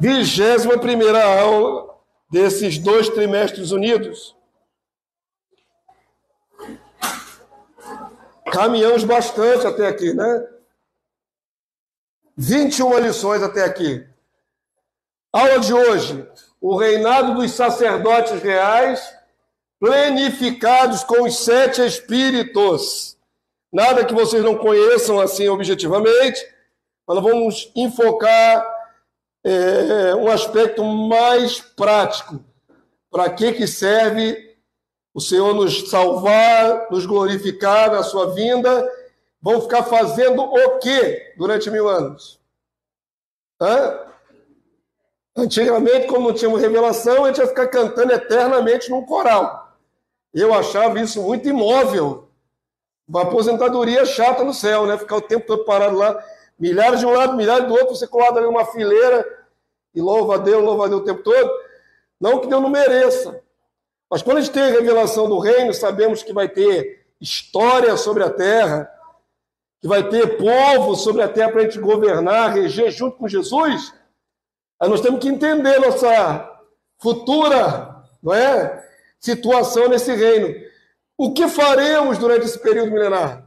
21ª aula desses 2 trimestres unidos. Caminhamos bastante até aqui, né? 21 lições até aqui. Aula de hoje, o reinado dos sacerdotes reais, plenificados com os 7 espíritos. Nada que vocês não conheçam assim objetivamente, mas nós vamos enfocar um aspecto mais prático. Para que serve o Senhor nos salvar, nos glorificar na sua vinda? Vão ficar fazendo o quê durante 1000 anos? Antigamente, como não tínhamos revelação, a gente ia ficar cantando eternamente num coral. Eu achava isso muito imóvel. Uma aposentadoria chata no céu, né? Ficar o tempo todo parado lá, milhares de um lado, milhares do outro, você colado ali numa fileira e louva a Deus o tempo todo. Não que Deus não mereça. Mas quando a gente tem a revelação do reino, sabemos que vai ter história sobre a terra, que vai ter povo sobre a terra para a gente governar, reger junto com Jesus. Aí nós temos que entender nossa futura, não é, situação nesse reino. O que faremos durante esse período milenar?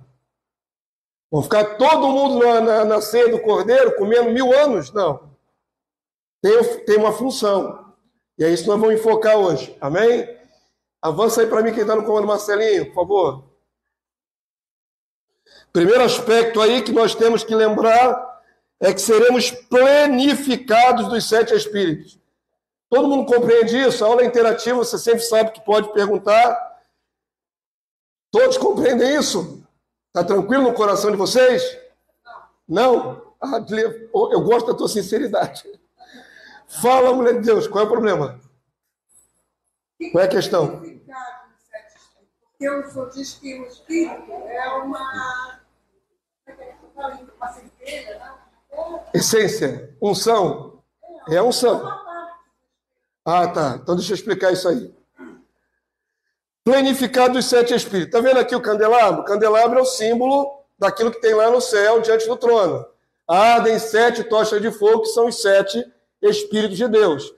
Vamos ficar todo mundo na ceia do Cordeiro, comendo 1000 anos? Não. Tem uma função. E é isso que nós vamos enfocar hoje. Amém? Avança aí para mim quem está no comando, Marcelinho, por favor. Primeiro aspecto aí que nós temos que lembrar é que seremos plenificados dos 7 espíritos. Todo mundo compreende isso? A aula é interativa, você sempre sabe que pode perguntar. Todos compreendem isso? Está tranquilo no coração de vocês? Não? Eu gosto da tua sinceridade. Fala, mulher de Deus, qual é o problema? Qual é a questão? Porque o senhor diz que o espírito é uma centelha, né? Essência, unção. É a unção. Ah, tá. Então deixa eu explicar isso aí. Plenificado dos 7 espíritos. Está vendo aqui o candelabro? O candelabro é o símbolo daquilo que tem lá no céu, diante do trono. Ardem 7 tochas de fogo, que são os 7 espíritos de Deus.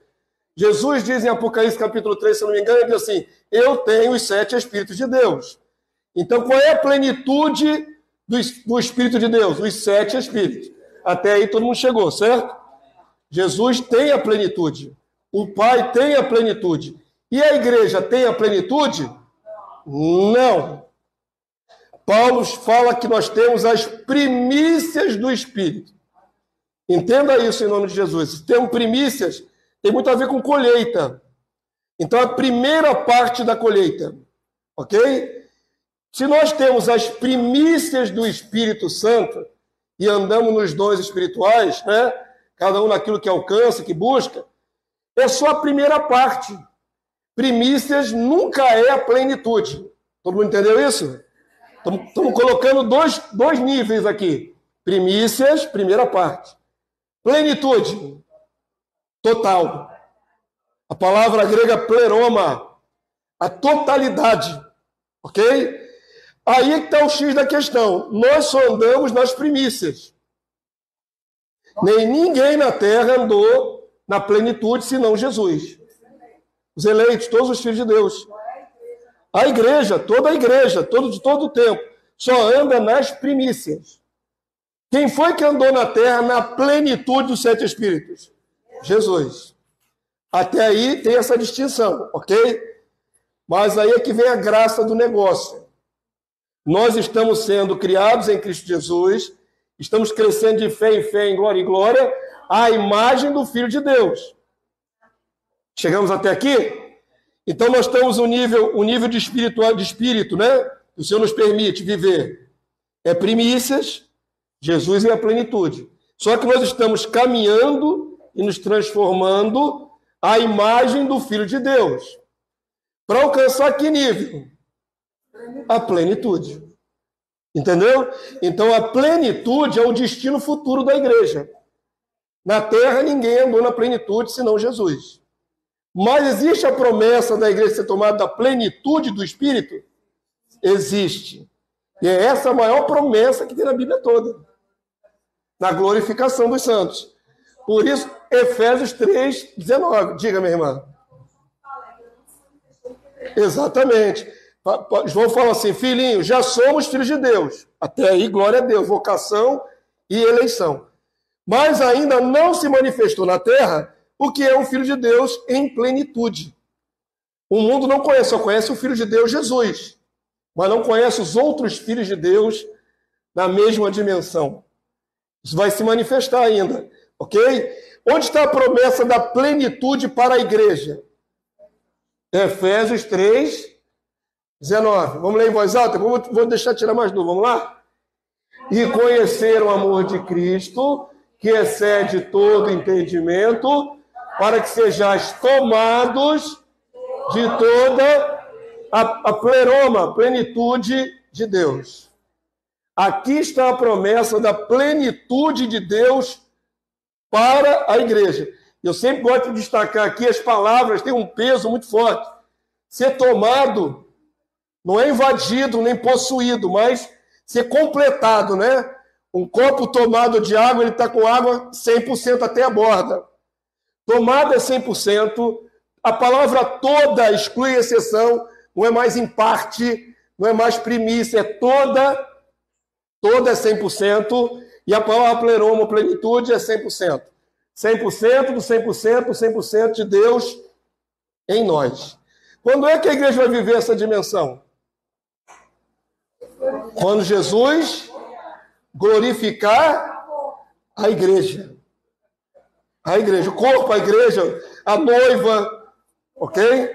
Jesus diz em Apocalipse capítulo 3, se eu não me engano, ele diz assim, eu tenho os 7 espíritos de Deus. Então, qual é a plenitude do Espírito de Deus? Os 7 espíritos. Até aí todo mundo chegou, certo? Jesus tem a plenitude. O Pai tem a plenitude. E a igreja tem a plenitude? Não. Paulo fala que nós temos as primícias do Espírito. Entenda isso em nome de Jesus. Temos primícias, tem muito a ver com colheita. Então, a primeira parte da colheita. Ok? Se nós temos as primícias do Espírito Santo e andamos nos dons espirituais, né? Cada um naquilo que alcança, que busca, é só a primeira parte. Primícias nunca é a plenitude. Todo mundo entendeu isso? Estamos colocando dois níveis aqui. Primícias, primeira parte. Plenitude, total. A palavra grega pleroma, a totalidade. Ok? Aí é que está o X da questão. Nós só andamos nas primícias. Nem ninguém na terra andou na plenitude, senão Jesus. Os eleitos, todos os filhos de Deus. A igreja, toda a igreja, de todo o tempo, só anda nas primícias. Quem foi que andou na terra na plenitude dos 7 espíritos? Jesus. Até aí tem essa distinção, ok? Mas aí é que vem a graça do negócio. Nós estamos sendo criados em Cristo Jesus, estamos crescendo de fé em fé, em glória em glória, à imagem do Filho de Deus. Chegamos até aqui? Então nós temos um nível de espírito, né? Que o Senhor nos permite viver. É primícias, Jesus é a plenitude. Só que nós estamos caminhando e nos transformando à imagem do Filho de Deus. Para alcançar que nível? A plenitude. Entendeu? Então a plenitude é o destino futuro da igreja. Na terra ninguém andou na plenitude senão Jesus. Mas existe a promessa da igreja ser tomada da plenitude do Espírito? Existe. E é essa a maior promessa que tem na Bíblia toda. Na glorificação dos santos. Por isso, Efésios 3:19. Diga, minha irmã. Exatamente. João fala assim, filhinho, já somos filhos de Deus. Até aí, glória a Deus, vocação e eleição. Mas ainda não se manifestou na terra o que é um filho de Deus em plenitude. O mundo não conhece, só conhece o Filho de Deus, Jesus. Mas não conhece os outros filhos de Deus na mesma dimensão. Isso vai se manifestar ainda, ok? Onde está a promessa da plenitude para a igreja? Efésios 3:19. Vamos ler em voz alta? Vou deixar tirar mais dúvida. Vamos lá? E conhecer o amor de Cristo, que excede todo entendimento, para que sejais tomados de toda a pleroma, plenitude de Deus. Aqui está a promessa da plenitude de Deus para a igreja. Eu sempre gosto de destacar aqui, as palavras têm um peso muito forte. Ser tomado não é invadido nem possuído, mas ser completado, né? Um copo tomado de água, ele está com água 100% até a borda. Tomado é 100%, a palavra toda exclui exceção, não é mais em parte, não é mais primícia, é toda é 100%, e a palavra pleroma, plenitude, é 100%. 100% do 100%, 100% de Deus em nós. Quando é que a igreja vai viver essa dimensão? Quando Jesus glorificar a igreja. A igreja, o corpo, a igreja, a noiva, ok?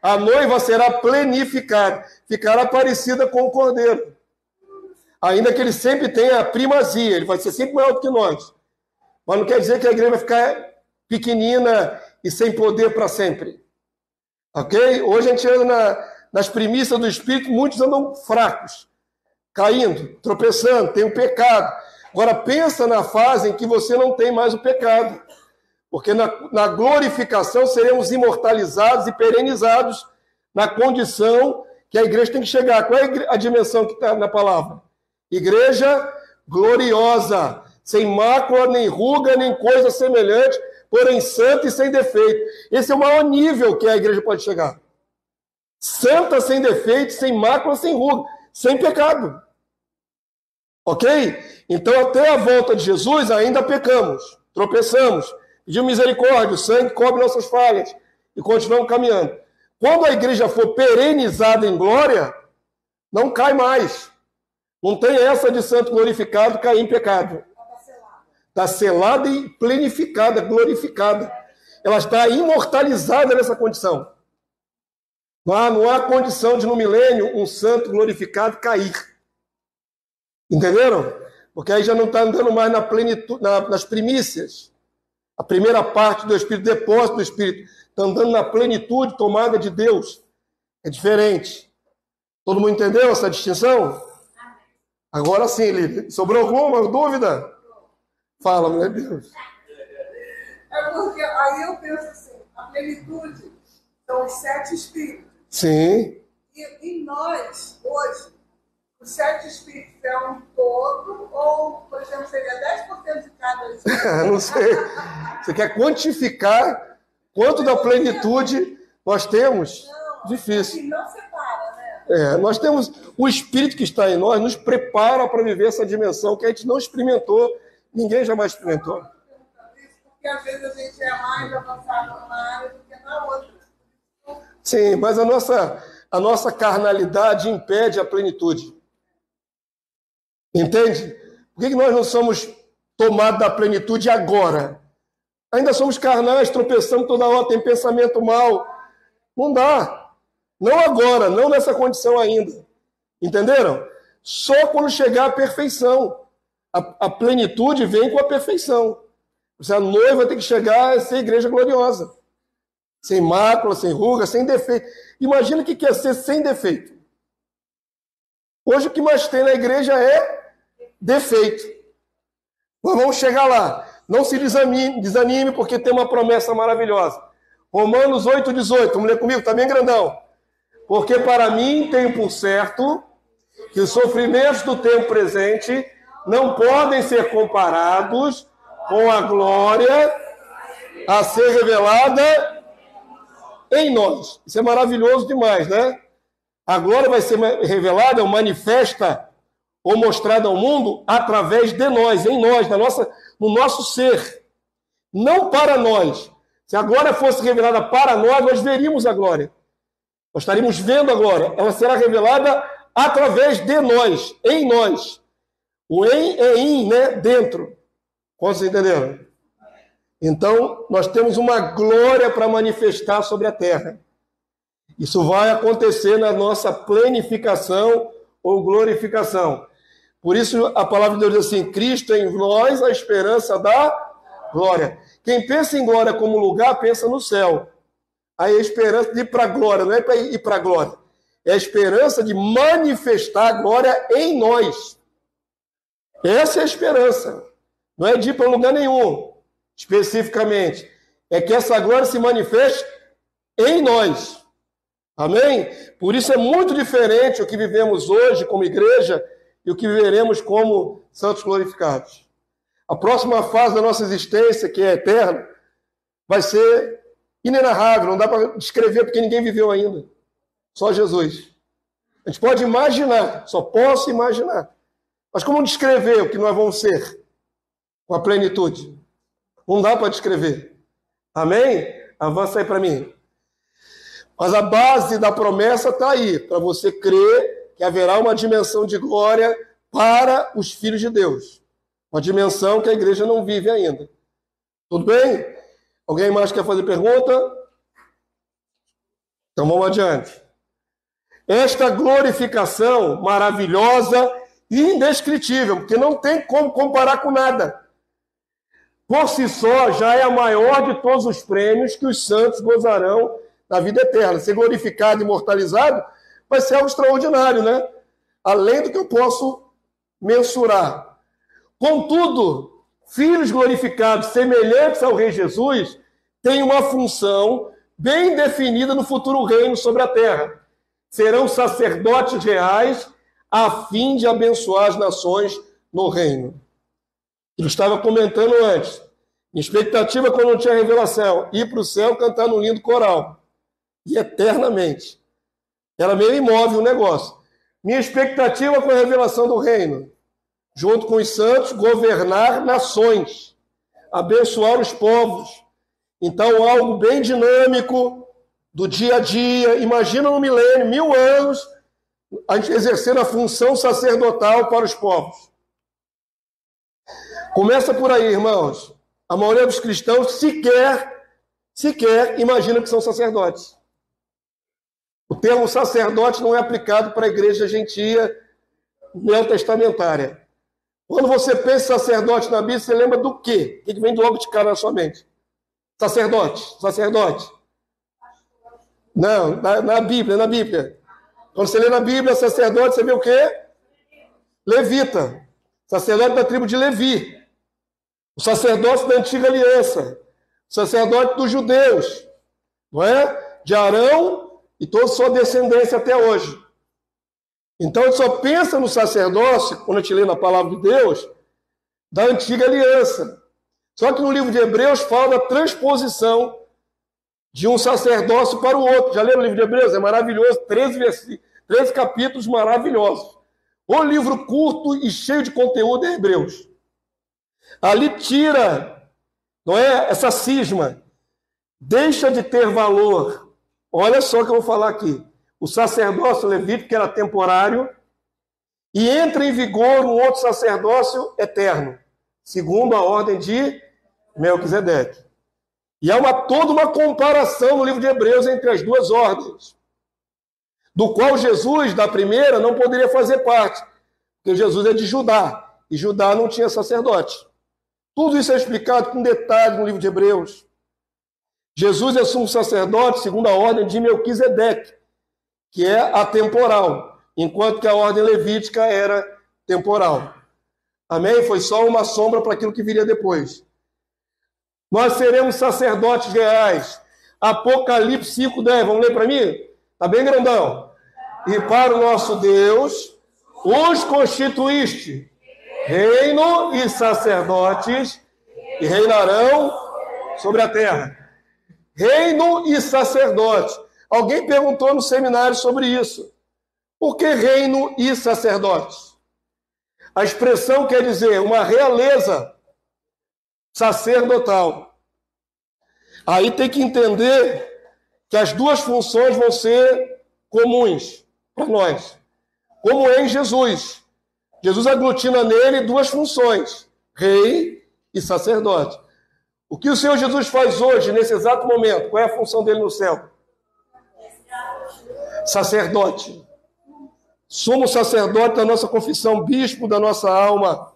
A noiva será plenificada, ficará parecida com o cordeiro. Ainda que ele sempre tenha a primazia, ele vai ser sempre maior do que nós. Mas não quer dizer que a igreja vai ficar pequenina e sem poder para sempre. Ok? Hoje a gente anda nas primícias do Espírito, muitos andam fracos, caindo, tropeçando, tem o pecado. Agora pensa na fase em que você não tem mais o pecado. Porque na glorificação seremos imortalizados e perenizados na condição que a igreja tem que chegar. Qual é a dimensão que está na palavra? Igreja gloriosa, sem mácula, nem ruga, nem coisa semelhante, porém santa e sem defeito. Esse é o maior nível que a igreja pode chegar. Santa, sem defeito, sem mácula, sem ruga, sem pecado. Ok? Então, até a volta de Jesus, ainda pecamos, tropeçamos, pedimos misericórdia, o sangue cobre nossas falhas e continuamos caminhando. Quando a igreja for perenizada em glória, não cai mais. Não tem essa de santo glorificado cair em pecado. Está selada e plenificada, glorificada. Ela está imortalizada nessa condição. Não há condição de, no milênio, um santo glorificado cair. Entenderam? Porque aí já não está andando mais na plenitude, nas primícias. A primeira parte do Espírito, depósito do Espírito. Está andando na plenitude tomada de Deus. É diferente. Todo mundo entendeu essa distinção? Agora sim, Lídia. Sobrou alguma dúvida? Fala, mulher de Deus. É porque aí eu penso assim, a plenitude são os 7 espíritos. Sim. E nós, hoje, os 7 espíritos é um todo, ou, por exemplo, seria 10% de cada espírito? Não sei. Você quer quantificar quanto da plenitude nós temos? Não, difícil. Assim, não separa, né? Nós temos o Espírito que está em nós, nos prepara para viver essa dimensão que a gente não experimentou, ninguém jamais experimentou. Porque às vezes a gente é mais avançado numa área do que na outra. Sim, mas a nossa carnalidade impede a plenitude. Entende? Por que nós não somos tomados da plenitude agora? Ainda somos carnais, tropeçamos toda hora, tem pensamento mal. Não dá. Não agora, não nessa condição ainda. Entenderam? Só quando chegar à perfeição. A plenitude vem com a perfeição. A noiva tem que chegar a ser igreja gloriosa. Sem mácula, sem ruga, sem defeito. Imagina o que quer ser sem defeito. Hoje o que mais tem na igreja é defeito. Mas vamos chegar lá. Não se desanime porque tem uma promessa maravilhosa. Romanos 8,18. Vamos ler comigo? Está bem grandão. Porque para mim tenho por certo que os sofrimentos do tempo presente não podem ser comparados com a glória a ser revelada em nós. Isso é maravilhoso demais, né? A glória vai ser revelada, ou manifesta, ou mostrada ao mundo através de nós, em nós, no nosso ser. Não para nós. Se a glória fosse revelada para nós, nós veríamos a glória. Nós estaríamos vendo a glória. Ela será revelada através de nós, em nós. O em é in, né? Dentro. Vocês entenderam? Então, nós temos uma glória para manifestar sobre a terra. Isso vai acontecer na nossa plenificação ou glorificação. Por isso, a palavra de Deus diz assim, Cristo em nós, a esperança da glória. Quem pensa em glória como lugar, pensa no céu. Aí a esperança de ir para a glória, não é para ir para a glória. É a esperança de manifestar a glória em nós. Essa é a esperança. Não é de ir para lugar nenhum, especificamente. É que essa glória se manifeste em nós. Amém? Por isso é muito diferente o que vivemos hoje como igreja e o que viveremos como santos glorificados. A próxima fase da nossa existência, que é eterna, vai ser inenarrável, não dá para descrever porque ninguém viveu ainda. Só Jesus. A gente pode imaginar, só posso imaginar. Mas como descrever o que nós vamos ser com a plenitude? Não dá para descrever. Amém? Avança aí para mim. Mas a base da promessa está aí, para você crer que haverá uma dimensão de glória para os filhos de Deus. Uma dimensão que a igreja não vive ainda. Tudo bem? Alguém mais quer fazer pergunta? Então vamos adiante. Esta glorificação maravilhosa e indescritível, porque não tem como comparar com nada. Por si só, já é a maior de todos os prêmios que os santos gozarão na vida eterna. Ser glorificado, imortalizado, vai ser algo extraordinário, né? Além do que eu posso mensurar. Contudo, filhos glorificados, semelhantes ao Rei Jesus, têm uma função bem definida no futuro reino sobre a terra. Serão sacerdotes reais a fim de abençoar as nações no reino. Eu estava comentando antes. Minha expectativa quando não tinha revelação, ir para o céu cantar num lindo coral. E eternamente. Era meio imóvel o negócio. Minha expectativa com a revelação do reino, junto com os santos, governar nações, abençoar os povos. Então, algo bem dinâmico do dia a dia. Imagina no milênio, 1000 anos, a gente exercendo a função sacerdotal para os povos. Começa por aí, irmãos. A maioria dos cristãos sequer imagina que são sacerdotes. O termo sacerdote não é aplicado para a igreja gentia neotestamentária. Quando você pensa em sacerdote na Bíblia, você lembra do quê? O que vem logo de cara na sua mente? Sacerdote. Não, na Bíblia. Quando você lê na Bíblia, sacerdote, você vê o quê? Levita. Sacerdote da tribo de Levi. O sacerdócio da antiga aliança. O sacerdote dos judeus. Não é? De Arão e toda sua descendência até hoje. Então, a gente só pensa no sacerdócio, quando a gente lê na palavra de Deus, da antiga aliança. Só que no livro de Hebreus fala da transposição de um sacerdócio para o outro. Já leram o livro de Hebreus? É maravilhoso. 13 capítulos maravilhosos. O livro curto e cheio de conteúdo é Hebreus. Ali tira, não é, essa cisma. Deixa de ter valor. Olha só o que eu vou falar aqui. O sacerdócio levítico, que era temporário, e entra em vigor um outro sacerdócio eterno, segundo a ordem de Melquisedeque. E há toda uma comparação no livro de Hebreus entre as duas ordens, do qual Jesus, da primeira, não poderia fazer parte, porque Jesus é de Judá, e Judá não tinha sacerdote. Tudo isso é explicado com detalhe no livro de Hebreus. Jesus é sumo sacerdote segundo a ordem de Melquisedeque, que é atemporal, enquanto que a ordem levítica era temporal. Amém? Foi só uma sombra para aquilo que viria depois. Nós seremos sacerdotes reais. Apocalipse 5:10. Vamos ler para mim? Está bem grandão. E para o nosso Deus, os constituíste reino e sacerdotes, e reinarão sobre a terra. Reino e sacerdote. Alguém perguntou no seminário sobre isso. Por que reino e sacerdote? A expressão quer dizer uma realeza sacerdotal. Aí tem que entender que as duas funções vão ser comuns para nós. Como é em Jesus. Jesus aglutina nele duas funções, rei e sacerdote. O que o Senhor Jesus faz hoje, nesse exato momento? Qual é a função dele no céu? Sacerdote. Sumo sacerdote da nossa confissão, bispo da nossa alma.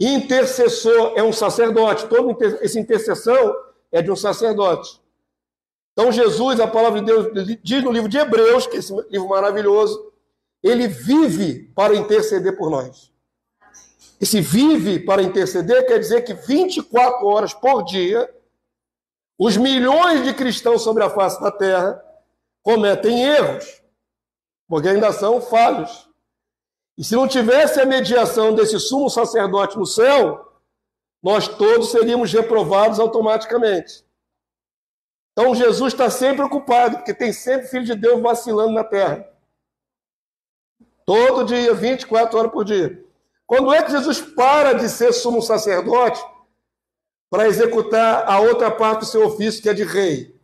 Intercessor é um sacerdote. Toda essa intercessão é de um sacerdote. Então Jesus, a palavra de Deus, diz no livro de Hebreus, que é esse livro maravilhoso, ele vive para interceder por nós. Esse vive para interceder quer dizer que 24 horas por dia, os milhões de cristãos sobre a face da terra cometem erros, porque ainda são falhos. E se não tivesse a mediação desse sumo sacerdote no céu, nós todos seríamos reprovados automaticamente. Então Jesus está sempre ocupado, porque tem sempre filho de Deus vacilando na terra. Todo dia, 24 horas por dia. Quando é que Jesus para de ser sumo sacerdote para executar a outra parte do seu ofício, que é de rei?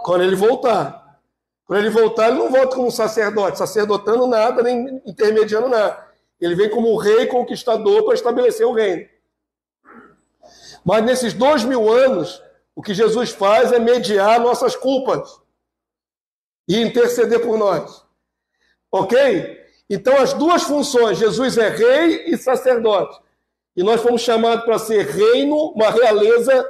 Quando ele voltar. Quando ele voltar, ele não volta como sacerdote, sacerdotando nada, nem intermediando nada. Ele vem como rei conquistador para estabelecer o reino. Mas nesses 2000 anos, o que Jesus faz é mediar nossas culpas e interceder por nós. Ok? Então, as duas funções, Jesus é rei e sacerdote. E nós fomos chamados para ser reino, uma realeza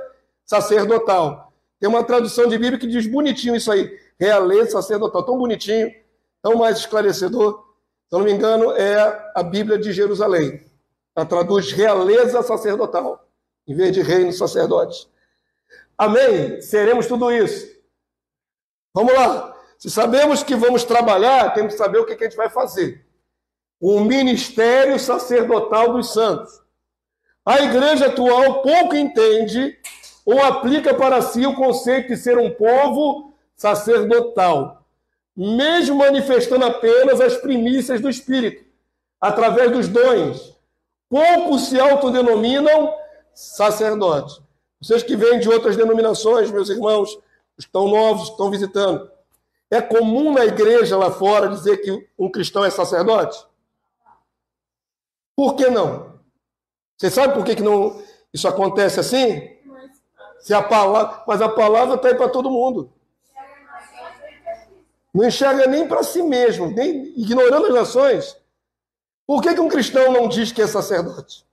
sacerdotal. Tem uma tradução de Bíblia que diz bonitinho isso aí. Realeza sacerdotal. Tão bonitinho, tão mais esclarecedor. Se eu não me engano, é a Bíblia de Jerusalém. Ela traduz realeza sacerdotal, em vez de reino sacerdote. Amém? Seremos tudo isso. Vamos lá. Se sabemos que vamos trabalhar, temos que saber o que a gente vai fazer. O ministério sacerdotal dos santos. A igreja atual pouco entende ou aplica para si o conceito de ser um povo sacerdotal, mesmo manifestando apenas as primícias do Espírito, através dos dons. Poucos se autodenominam sacerdotes. Vocês que vêm de outras denominações, meus irmãos, os que estão novos, que estão visitando, é comum na igreja lá fora dizer que um cristão é sacerdote? Por que não? Você sabe por que não, isso acontece assim? Mas a palavra está aí para todo mundo. Não enxerga nem para si mesmo, nem ignorando as nações. Por que um cristão não diz que é sacerdote?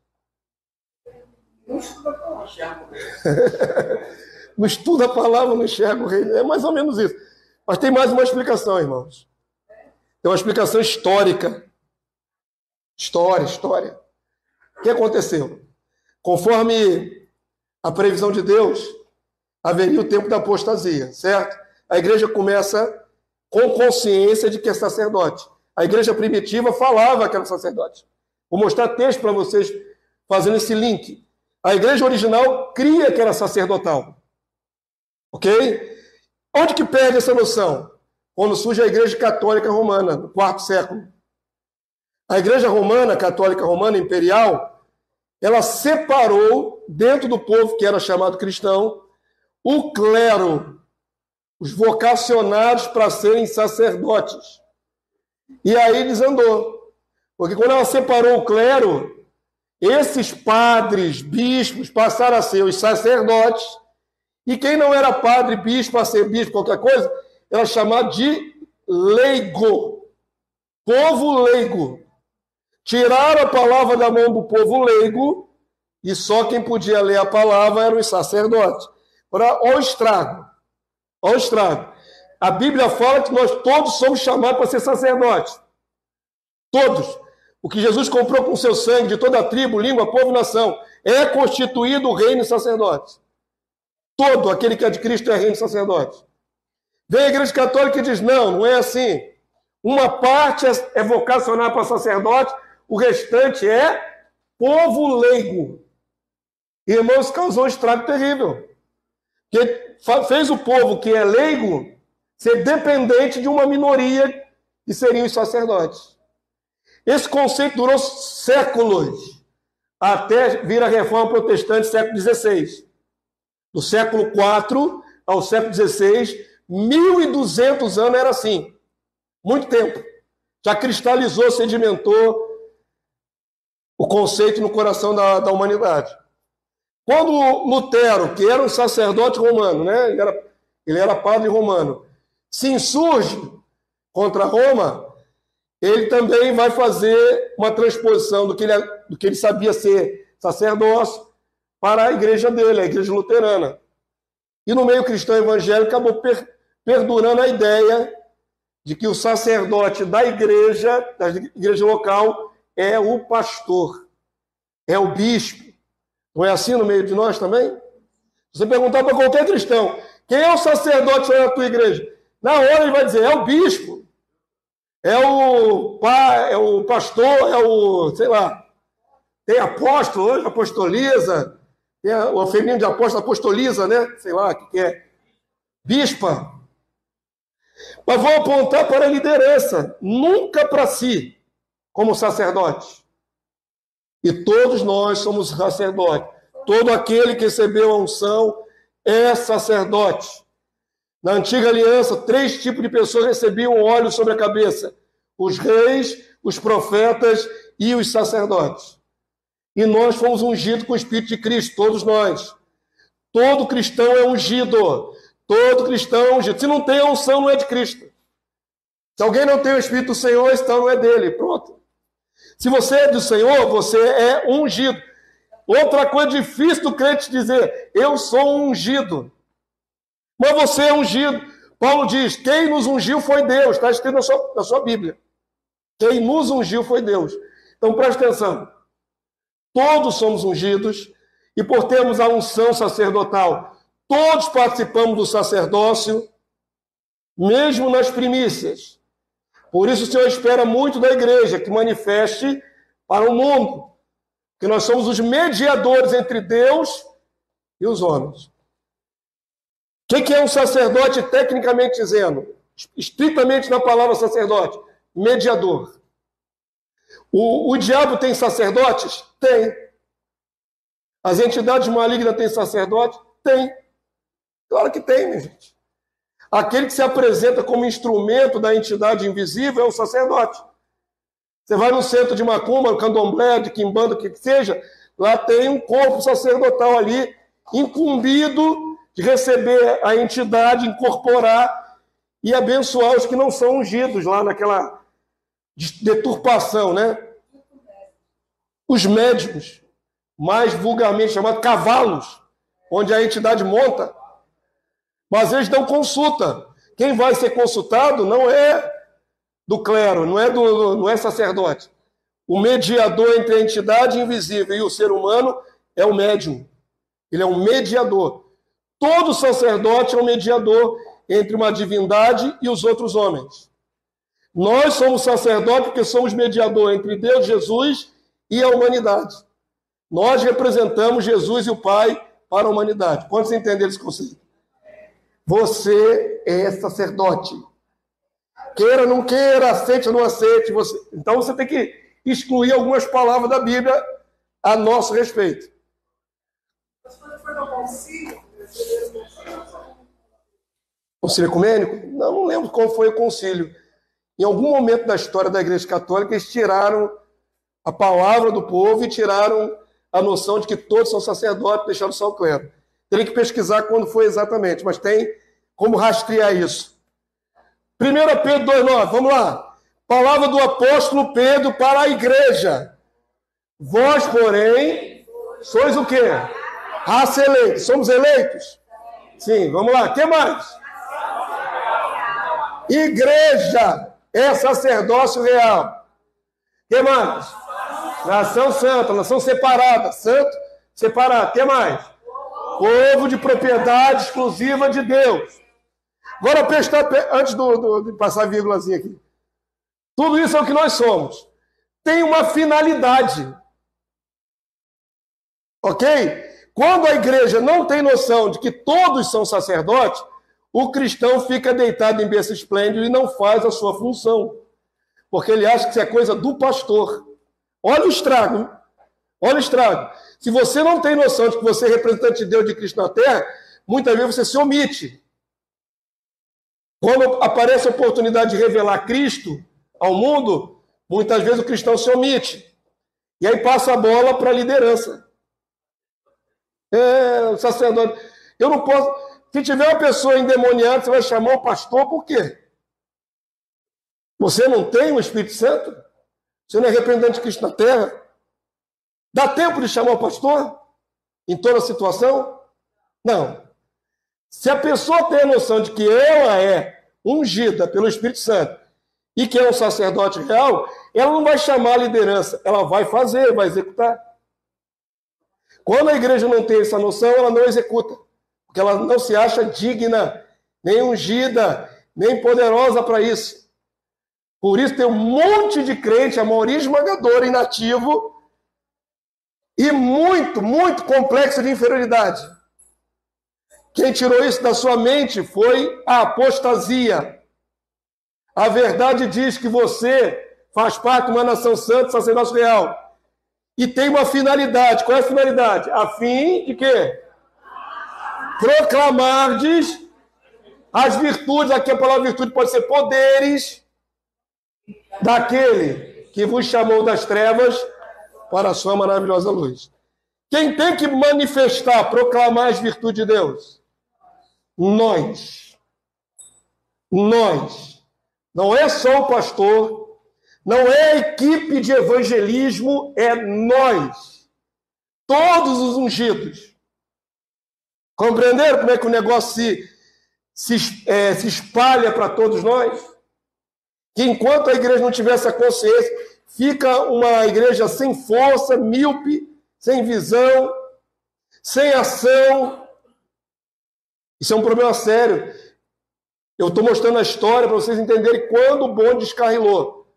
Não estuda a palavra, enxerga o reino. Não estuda a palavra, não enxerga o reino. É mais ou menos isso. Mas tem mais uma explicação, irmãos. Tem uma explicação histórica. História. O que aconteceu? Conforme a previsão de Deus, haveria o tempo da apostasia, certo? A igreja começa com consciência de que é sacerdote. A igreja primitiva falava que era sacerdote. Vou mostrar texto para vocês fazendo esse link. A igreja original cria que era sacerdotal. Ok? Onde que perde essa noção? Quando surge a igreja católica romana, no IV século. A igreja romana, católica romana, imperial, ela separou, dentro do povo que era chamado cristão, o clero, os vocacionados para serem sacerdotes. E aí desandou. Porque quando ela separou o clero, esses padres, bispos, passaram a ser os sacerdotes, e quem não era padre, bispo, a ser bispo, qualquer coisa, era chamado de leigo. Povo leigo. Tiraram a palavra da mão do povo leigo, e só quem podia ler a palavra eram os sacerdotes. Olha o estrago. Olha o estrago. A Bíblia fala que nós todos somos chamados para ser sacerdotes. Todos. O que Jesus comprou com seu sangue de toda a tribo, língua, povo e nação, é constituído o reino e sacerdote. Todo aquele que é de Cristo é reino e sacerdote. Vem a igreja católica e diz, não é assim. Uma parte é vocacionar para sacerdote, o restante é povo leigo. Irmãos, causou um estrago terrível. Que fez o povo que é leigo ser dependente de uma minoria que seriam os sacerdotes. Esse conceito durou séculos, até vir a Reforma Protestante, século XVI. Do século IV ao século XVI, 1.200 anos era assim. Muito tempo. Já cristalizou, sedimentou o conceito no coração da humanidade. Quando Lutero, que era um sacerdote romano, né? Ele era padre romano, se insurge contra Roma, ele também vai fazer uma transposição do que ele sabia ser sacerdócio para a igreja dele, a igreja luterana. E no meio cristão evangélico acabou perdurando a ideia de que o sacerdote da igreja local, é o pastor, é o bispo. Não é assim no meio de nós também? Se você perguntar para qualquer cristão, quem é o sacerdote da tua igreja? Na hora ele vai dizer, é o bispo, é o pastor, é o, sei lá, tem apóstolo, hoje apostoliza, tem o feminino de apóstolo, apostoliza, né? Sei lá, o que é? Bispa. Mas vão apontar para a liderança, nunca para si, como sacerdote. E todos nós somos sacerdotes. Todo aquele que recebeu a unção é sacerdote. Na antiga aliança, 3 tipos de pessoas recebiam óleo sobre a cabeça: os reis, os profetas e os sacerdotes. E nós fomos ungidos com o Espírito de Cristo, todos nós. Todo cristão é ungido. Todo cristão é ungido. Se não tem a unção, não é de Cristo. Se alguém não tem o Espírito do Senhor, então não é dele. Pronto. Se você é do Senhor, você é ungido. Outra coisa difícil do crente dizer, eu sou ungido. Mas você é ungido. Paulo diz, quem nos ungiu foi Deus. Está escrito na sua Bíblia. Quem nos ungiu foi Deus. Então preste atenção. Todos somos ungidos e por termos a unção sacerdotal, todos participamos do sacerdócio, mesmo nas primícias. Por isso o Senhor espera muito da igreja que manifeste para o mundo que nós somos os mediadores entre Deus e os homens. O que é um sacerdote tecnicamente dizendo? Estritamente na palavra sacerdote, mediador. O diabo tem sacerdotes? Tem. As entidades malignas têm sacerdote? Tem. Claro que tem, minha gente. Aquele que se apresenta como instrumento da entidade invisível é o sacerdote. Você vai no centro de macumba, no candomblé, de quimbanda, o que seja, lá tem um corpo sacerdotal ali, incumbido de receber a entidade, incorporar e abençoar os que não são ungidos lá naquela deturpação, né? Os médicos, mais vulgarmente chamados cavalos, onde a entidade monta, mas eles dão consulta. Quem vai ser consultado não é do clero, não é sacerdote. O mediador entre a entidade invisível e o ser humano é o médium. Ele é um mediador. Todo sacerdote é um mediador entre uma divindade e os outros homens. Nós somos sacerdotes porque somos mediador entre Deus, Jesus e a humanidade. Nós representamos Jesus e o Pai para a humanidade. Quantos entenderam esse conceito? Você é sacerdote. Queira, não queira, aceite ou não aceite. Então você tem que excluir algumas palavras da Bíblia a nosso respeito. Mas quando foi no concílio, concílio ecumênico? Não lembro qual foi o concílio. Em algum momento da história da Igreja Católica, eles tiraram a palavra do povo e tiraram a noção de que todos são sacerdotes, deixaram só o clero. Teria que pesquisar quando foi exatamente, mas tem como rastrear isso. 1 Pedro 2,9, vamos lá. Palavra do apóstolo Pedro para a igreja. Vós, porém, sois o quê? Raça eleita. Somos eleitos? Sim, vamos lá. O que mais? Igreja é sacerdócio real. O que mais? Nação santa, nação separada. Santo, separado. O que mais? Povo de propriedade exclusiva de Deus. Agora, antes de passar a vírgulazinha aqui. Tudo isso é o que nós somos. Tem uma finalidade. Ok? Quando a igreja não tem noção de que todos são sacerdotes, o cristão fica deitado em berço esplêndido e não faz a sua função, porque ele acha que isso é coisa do pastor. Olha o estrago. Olha o estrago. Se você não tem noção de que você é representante de Deus, de Cristo na terra, muitas vezes você se omite. Quando aparece a oportunidade de revelar Cristo ao mundo, muitas vezes o cristão se omite. E aí passa a bola para a liderança. O sacerdote. Eu não posso. Se tiver uma pessoa endemoniada, você vai chamar o pastor por quê? Você não tem o Espírito Santo? Você não é representante de Cristo na terra? Dá tempo de chamar o pastor? Em toda situação? Não. Se a pessoa tem a noção de que ela é ungida pelo Espírito Santo e que é um sacerdote real, ela não vai chamar a liderança, ela vai fazer, vai executar. Quando a igreja não tem essa noção, ela não executa, porque ela não se acha digna, nem ungida, nem poderosa para isso. Por isso tem um monte de crente, a maioria esmagadora, inativo, e muito, muito complexo de inferioridade. Quem tirou isso da sua mente foi a apostasia. A verdade diz que você faz parte de uma nação santa, sacerdócio real. E tem uma finalidade. Qual é a finalidade? A fim de quê? Proclamardes as virtudes. Aqui a palavra virtude pode ser poderes daquele que vos chamou das trevas para a sua maravilhosa luz. Quem tem que manifestar, proclamar as virtudes de Deus? Nós. Não é só o pastor, não é a equipe de evangelismo, é nós. Todos os ungidos. Compreenderam como é que o negócio se espalha para todos nós? Que enquanto a igreja não tiver essa consciência, fica uma igreja sem força, míope, sem visão, sem ação. Isso é um problema sério. Eu estou mostrando a história para vocês entenderem quando o bonde descarrilou.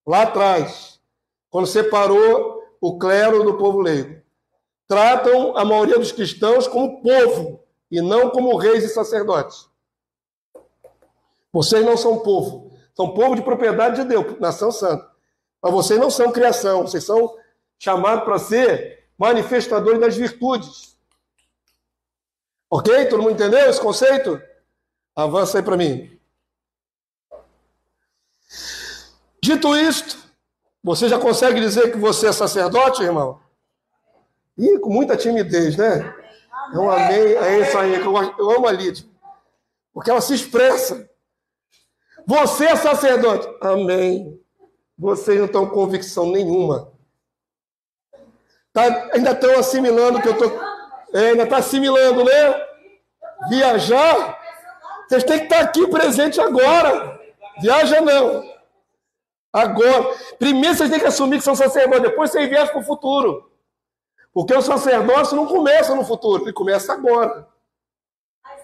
Lá atrás, quando separou o clero do povo leigo. Tratam a maioria dos cristãos como povo e não como reis e sacerdotes. Vocês não são povo. São povo de propriedade de Deus, nação santa. Mas vocês não são criação. Vocês são chamados para ser manifestadores das virtudes. Ok? Todo mundo entendeu esse conceito? Avança aí para mim. Dito isto, você já consegue dizer que você é sacerdote, irmão? Ih, com muita timidez, né? Eu amei, é isso aí, que eu amo a Lídia. Porque ela se expressa. Você é sacerdote. Amém. Vocês não estão com convicção nenhuma. Ainda estão assimilando que eu estou... ainda está assimilando, né? Viajar... Vocês têm que estar aqui presente agora. Viaja não. Agora. Primeiro vocês têm que assumir que são sacerdotes. Depois vocês viajam para o futuro. Porque o sacerdócio não começa no futuro. Ele começa agora. Mas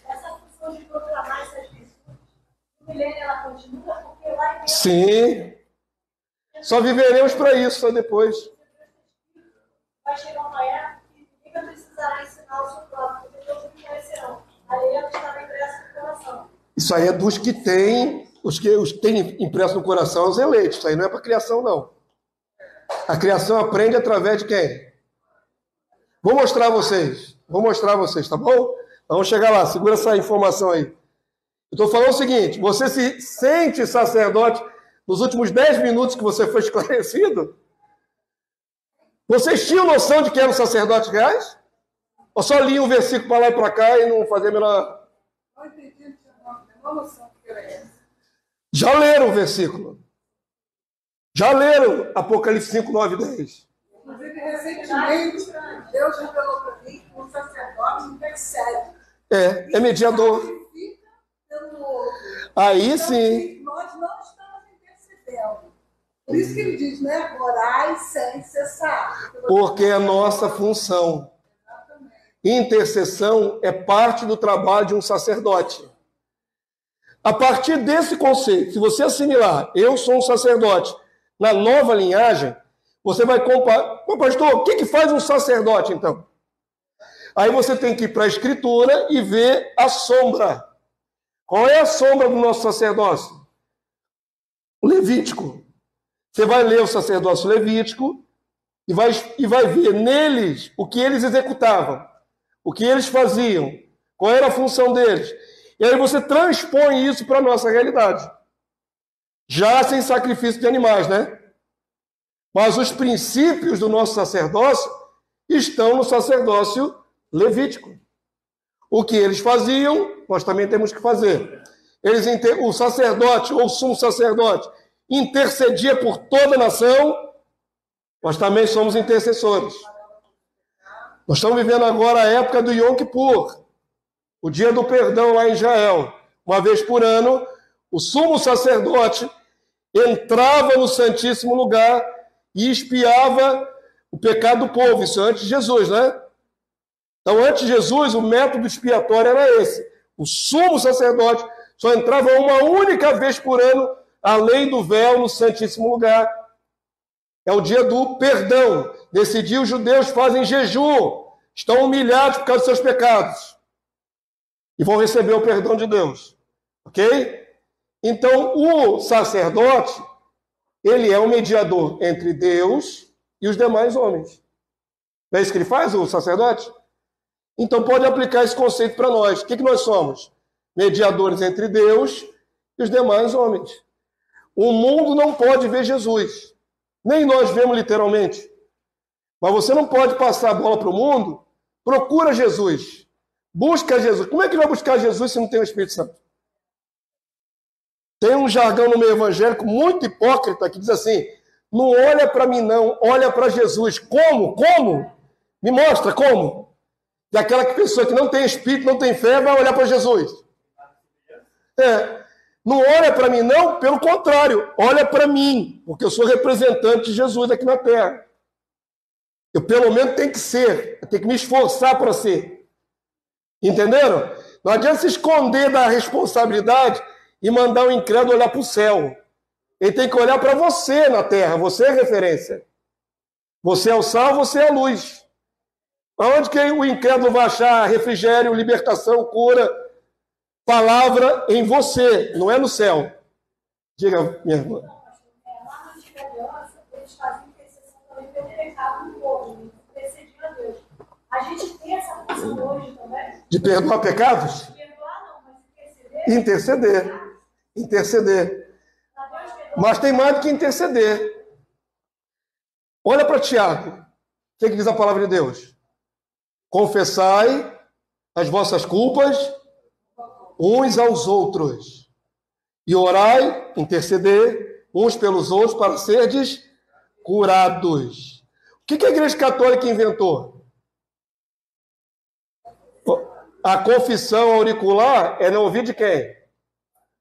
essa função de proclamar essas virtudes, no milênio ela continua? Porque lá em... Sim. Só viveremos para isso, só depois. Vai chegar uma época que ninguém precisará ensinar o seu próprio. Porque todos me conhecerão. Aí ela estava impressa no coração. Isso aí é dos que têm, os que têm impresso no coração os eleitos. Isso aí não é para a criação, não. A criação aprende através de quem? Vou mostrar a vocês, tá bom? Vamos chegar lá, segura essa informação aí. Eu estou falando o seguinte, você se sente sacerdote nos últimos 10 minutos que você foi esclarecido? Vocês tinham noção de que eram sacerdotes reais? Ou só liam um versículo para lá e para cá e não fazia a menor... Não entendi, não noção que era essa. Já leram o versículo? Já leram Apocalipse 5, 9 e 10? Inclusive, recentemente, Deus revelou para mim que um sacerdote intercede. É mediador. Fica pelo outro. Aí Então, sim. nós não estamos intercedendo. Por isso que ele diz, né? Orai sem cessar. Porque é a nossa função. Intercessão é parte do trabalho de um sacerdote. A partir desse conceito, se você assimilar, eu sou um sacerdote, na nova linhagem, você vai comparar... Pô, pastor, o que faz um sacerdote, então? Aí você tem que ir para a Escritura e ver a sombra. Qual é a sombra do nosso sacerdócio? O Levítico. Você vai ler o sacerdócio levítico e vai ver neles o que eles executavam, o que eles faziam, qual era a função deles. E aí você transpõe isso para a nossa realidade. Já sem sacrifício de animais, né? Mas os princípios do nosso sacerdócio estão no sacerdócio levítico. O que eles faziam, nós também temos que fazer. O sacerdote, ou sumo sacerdote, intercedia por toda a nação, nós também somos intercessores. Nós estamos vivendo agora a época do Yom Kippur, o dia do perdão lá em Israel. Uma vez por ano, o sumo sacerdote entrava no Santíssimo Lugar e expiava o pecado do povo. Isso antes de Jesus, né? Então, antes de Jesus, o método expiatório era esse. O sumo sacerdote só entrava uma única vez por ano, além do véu, no Santíssimo Lugar. É o dia do perdão. Nesse dia, os judeus fazem jejum, estão humilhados por causa dos seus pecados e vão receber o perdão de Deus. Ok? Então, o sacerdote, ele é o mediador entre Deus e os demais homens. Não é isso que ele faz, o sacerdote? Então, pode aplicar esse conceito para nós. O que nós somos? Mediadores entre Deus e os demais homens. O mundo não pode ver Jesus. Nem nós vemos literalmente. Mas você não pode passar a bola para o mundo. Procura Jesus. Busca Jesus. Como é que vai buscar Jesus se não tem o Espírito Santo? Tem um jargão no meio evangélico muito hipócrita que diz assim: não olha para mim não, olha para Jesus. Como? Como? Me mostra como. E aquela pessoa que não tem Espírito, não tem fé, vai olhar para Jesus. Não olha para mim não, pelo contrário, olha para mim, porque eu sou representante de Jesus aqui na Terra. Eu pelo menos tenho que ser, eu tenho que me esforçar para ser. Entenderam? Não adianta se esconder da responsabilidade e mandar o incrédulo olhar para o céu. Ele tem que olhar para você na Terra, você é referência. Você é o sal, você é a luz. Aonde que o incrédulo vai achar refrigério, libertação, cura, palavra em você, não é no céu? Diga, minha irmã. Lá na antiga aliança, eles faziam intercessão também pelo pecado do povo, intercediam a Deus. A gente tem essa função hoje também? De perdoar pecados? Perdoar não, mas interceder. Interceder. Mas tem mais do que interceder. Olha para Tiago. O que diz a palavra de Deus? Confessai as vossas culpas uns aos outros. E orai, interceder uns pelos outros para serdes curados. O que a Igreja Católica inventou? A confissão auricular é no ouvido de quem?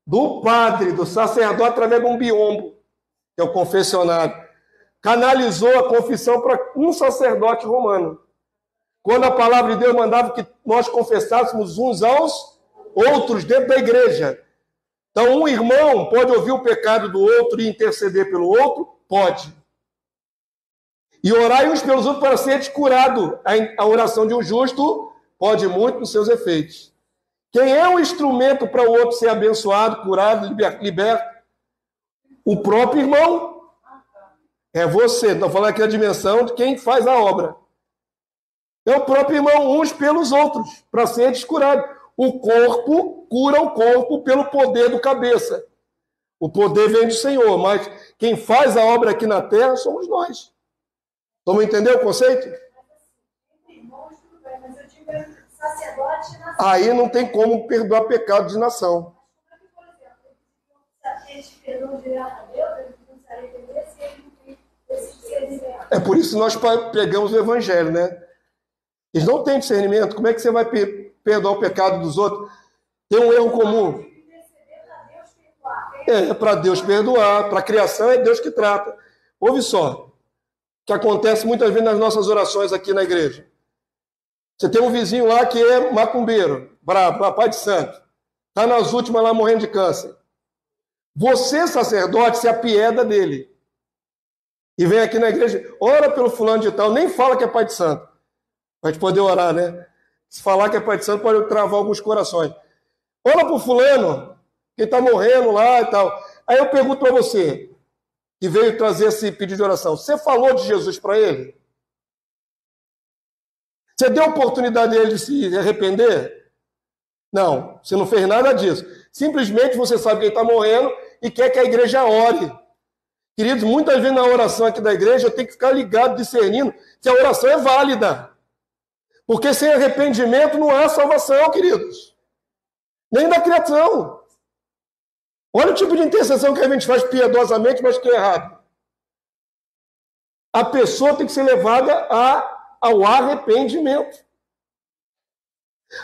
Do padre, do sacerdote, através de um biombo, que é o confessionário. Canalizou a confissão para um sacerdote romano. Quando a palavra de Deus mandava que nós confessássemos uns aos outros dentro da igreja. Então, um irmão pode ouvir o pecado do outro e interceder pelo outro? Pode. E orar uns pelos outros para ser curado. A oração de um justo pode muito nos seus efeitos. Quem é o instrumento para o outro ser abençoado, curado, liberto? O próprio irmão. É você. Estou falando aqui a dimensão de quem faz a obra. É o próprio irmão, uns pelos outros, para ser descurado. O corpo cura o corpo pelo poder do cabeça. O poder vem do Senhor, mas quem faz a obra aqui na terra somos nós. Vamos entender o conceito? Aí não tem como perdoar pecado de nação. É por isso que nós pegamos o evangelho, né? Eles não têm discernimento. Como é que você vai perdoar o pecado dos outros? Tem um erro comum. É para Deus perdoar. Para a criação é Deus que trata. Ouve só. O que acontece muitas vezes nas nossas orações aqui na igreja. Você tem um vizinho lá que é macumbeiro, brabo, papai de santo. Está nas últimas lá morrendo de câncer. Você, sacerdote, se apieda dele. E vem aqui na igreja, ora pelo fulano de tal, nem fala que é pai de santo. Para a gente poder orar, né? Se falar que é pai de santo, pode travar alguns corações. Olha para o fulano, que está morrendo lá e tal. Aí eu pergunto para você, que veio trazer esse pedido de oração, você falou de Jesus para ele? Você deu oportunidade dele de se arrepender? Não, você não fez nada disso. Simplesmente você sabe que ele está morrendo e quer que a igreja ore. Queridos, muitas vezes na oração aqui da igreja eu tenho que ficar ligado, discernindo se a oração é válida. Porque sem arrependimento não há salvação, queridos. Nem da criação. Olha o tipo de intercessão que a gente faz piedosamente, mas que é errado. A pessoa tem que ser levada ao arrependimento.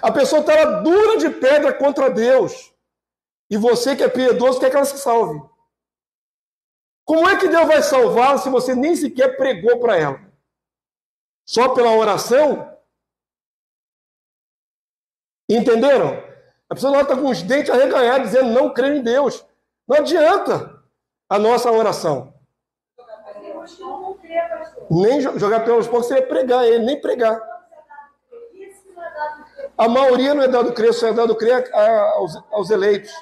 A pessoa está dura de pedra contra Deus. E você que é piedoso quer que ela se salve. Como é que Deus vai salvá-la se você nem sequer pregou para ela? Só pela oração? Entenderam? A pessoa está com os dentes arreganhados, dizendo não creio em Deus. Não adianta a nossa oração. Nem jogar pelos porcos seria pregar ele, nem pregar. A maioria não é dado crer, só é dado crer aos eleitos.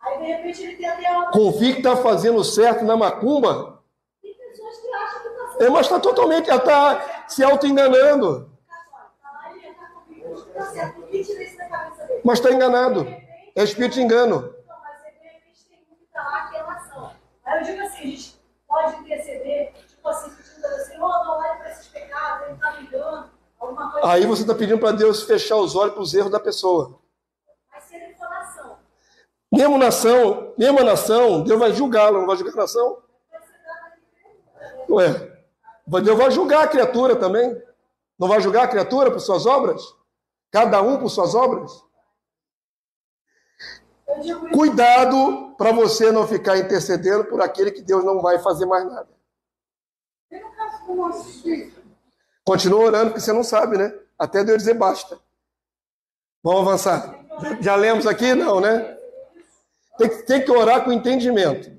Aí, de repente, ele tem até uma... Convicto que está fazendo certo na macumba. Tem pessoas que acham que está certo. Mas está totalmente, ela está se auto-enganando. Mas está enganado. É espírito de engano. Não, mas de repente tem um que está lá que é nação. Aí eu digo assim, a gente pode interceder, tipo assim, pedindo assim, não olhe para esses pecados, ele está me engano, alguma coisa. Aí você está pedindo para Deus fechar os olhos para os erros da pessoa. Mas se ele for nação. Mesma nação, Deus vai julgá-la, não vai julgar a nação? Ué, Deus vai julgar a criatura também. Não vai julgar a criatura por suas obras? Cada um por suas obras? Cuidado para você não ficar intercedendo por aquele que Deus não vai fazer mais nada. E no caso do nosso filho? Continua orando, porque você não sabe, né? Até Deus dizer basta. Vamos avançar. Já lemos aqui? Não, né? Tem que orar com entendimento.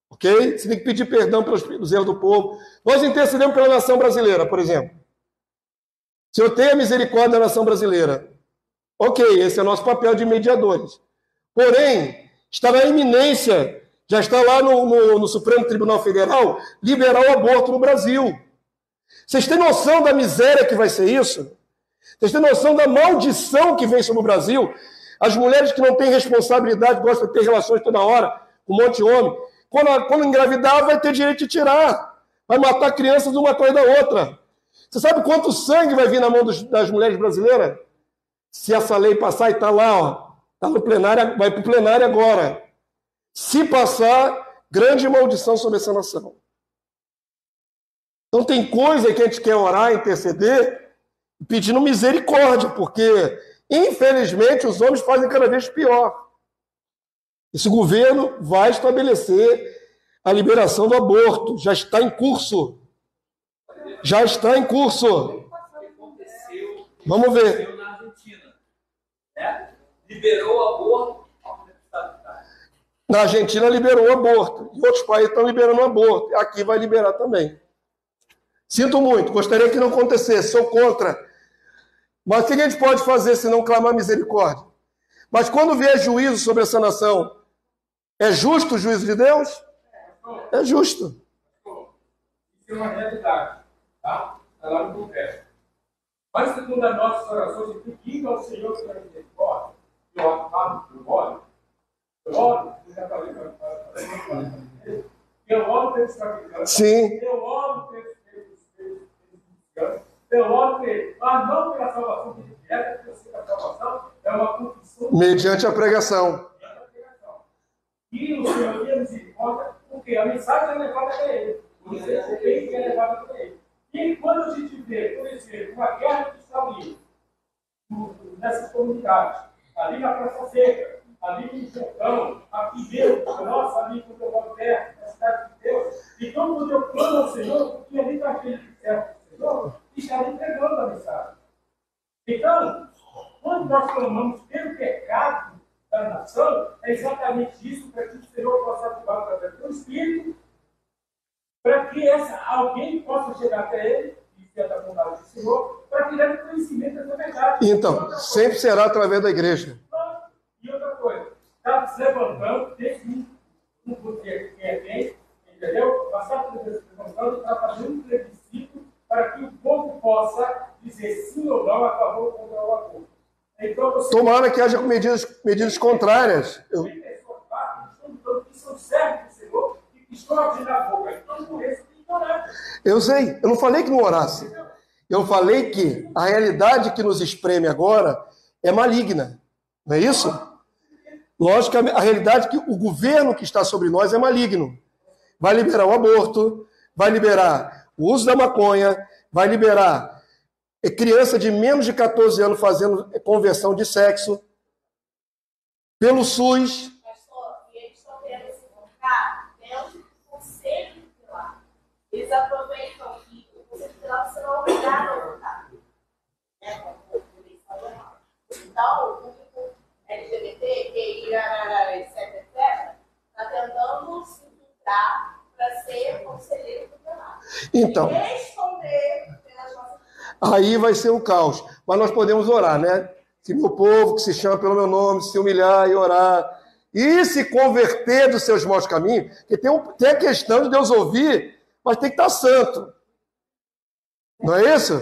Ok? Você tem que pedir perdão pelos erros do povo. Nós intercedemos pela nação brasileira, por exemplo. Se eu tenho a misericórdia da nação brasileira, ok, esse é o nosso papel de mediadores. Porém, está na iminência, já está lá no Supremo Tribunal Federal, liberar o aborto no Brasil. Vocês têm noção da miséria que vai ser isso? Vocês têm noção da maldição que vem sobre o Brasil? As mulheres que não têm responsabilidade, gostam de ter relações toda hora, com um monte de homem. Quando engravidar, vai ter direito de tirar. Vai matar crianças uma atrás da outra. Você sabe quanto sangue vai vir na mão das mulheres brasileiras? Se essa lei passar e está lá, ó, está no plenário, vai para o plenário agora. Se passar, grande maldição sobre essa nação. Então tem coisa que a gente quer orar, interceder, pedindo misericórdia, porque, infelizmente, os homens fazem cada vez pior. Esse governo vai estabelecer a liberação do aborto. Já está em curso. Já está em curso. Vamos ver. Na Argentina, né? Liberou o aborto. Na Argentina liberou o aborto. E outros países estão liberando o aborto. Aqui vai liberar também. Sinto muito. Gostaria que não acontecesse. Sou contra. Mas o que a gente pode fazer se não clamar misericórdia? Mas quando vier juízo sobre essa nação, é justo o juízo de Deus? É justo. Isso é uma realidade, tá? Está lá no Congresso. Mas segundo as nossas orações, pedindo ao Senhor pela misericórdia, que eu acabo, eu oro, eu já falei eu oro pelos traficantes, Sim. eu oro pelos cristianos, eu oro pelos, mas não pela salvação de dieta, porque eu sei que a salvação é uma confissão Mediante a pregação. E o Senhor tem misericórdia, porque a mensagem é levada até ele. O bem é levado até ele. E quando a gente vê, por exemplo, uma guerra que está ali, nessas comunidades, ali na Praça Seca, ali no Jordão, aqui mesmo, nossa, ali no Deus perto, na cidade de Deus, então quando eu clamo ao Senhor, porque ali está aquele que serve o Senhor, e está ali pregando a mensagem. Então, quando nós clamamos pelo pecado da nação, é exatamente isso para que o Senhor possa atuar através do Espírito, para que alguém possa chegar até ele e conhecer a bondade do Senhor, para que leve conhecimento dessa verdade. Então, sempre será através da igreja. E outra coisa, está se levantando, não vou dizer quem é quem, entendeu? Mas está se levantando, está fazendo um plebiscito para que o povo possa dizer sim ou não a favor ou contra o acordo. Então, Tomara que haja medidas contrárias. Tem pessoas lá que são servos do Senhor e que estão abrindo a boca. Então, por isso, tem que orar. Eu sei, eu não falei que não orasse. Eu falei que a realidade que nos espreme agora é maligna. Não é isso? Lógico que a realidade que o governo que está sobre nós é maligno. Vai liberar o aborto, vai liberar o uso da maconha, vai liberar criança de menos de 14 anos fazendo conversão de sexo pelo SUS. Pastor, e eles estão querendo se colocar dentro do conselho tutelar. Eles aproveitam que o conselho tutelar você não é obrigado a votar. Então, o público LGBT, QI, etc, está tentando se infiltrar para ser conselheiro tutelar. Então, Responder pelas nossas. aí vai ser o caos. Mas nós podemos orar, né? Se meu povo, que se chama pelo meu nome, se humilhar e orar, e se converter dos seus maus caminhos, porque tem a questão de Deus ouvir, mas tem que estar santo. Não é isso?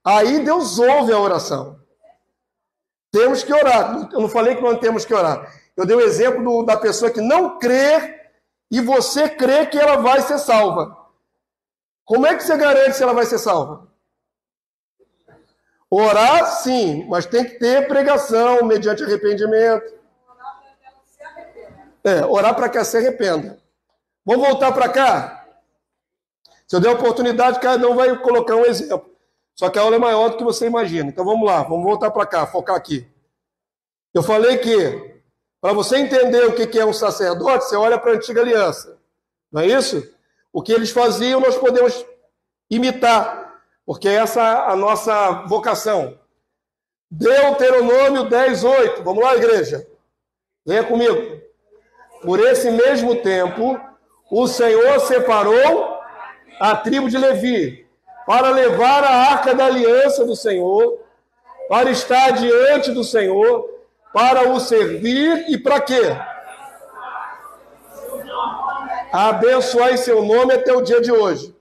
Aí Deus ouve a oração. Temos que orar. Eu não falei que não temos que orar. Eu dei o exemplo da pessoa que não crê e você crê que ela vai ser salva. Como é que você garante se ela vai ser salva? Orar, sim, mas tem que ter pregação mediante arrependimento. Orar para que ela se arrependa. Vamos voltar para cá? Se eu der a oportunidade, cada um vai colocar um exemplo. Só que a aula é maior do que você imagina. Então vamos lá, vamos voltar para cá, focar aqui. Eu falei que, para você entender o que é um sacerdote, você olha para a antiga aliança. Não é isso? O que eles faziam, nós podemos imitar, porque essa é a nossa vocação. Deuteronômio 10:8. Vamos lá, igreja? Leia comigo. Por esse mesmo tempo, o Senhor separou a tribo de Levi para levar a arca da aliança do Senhor, para estar diante do Senhor, para o servir e para quê? Abençoar em seu nome até o dia de hoje.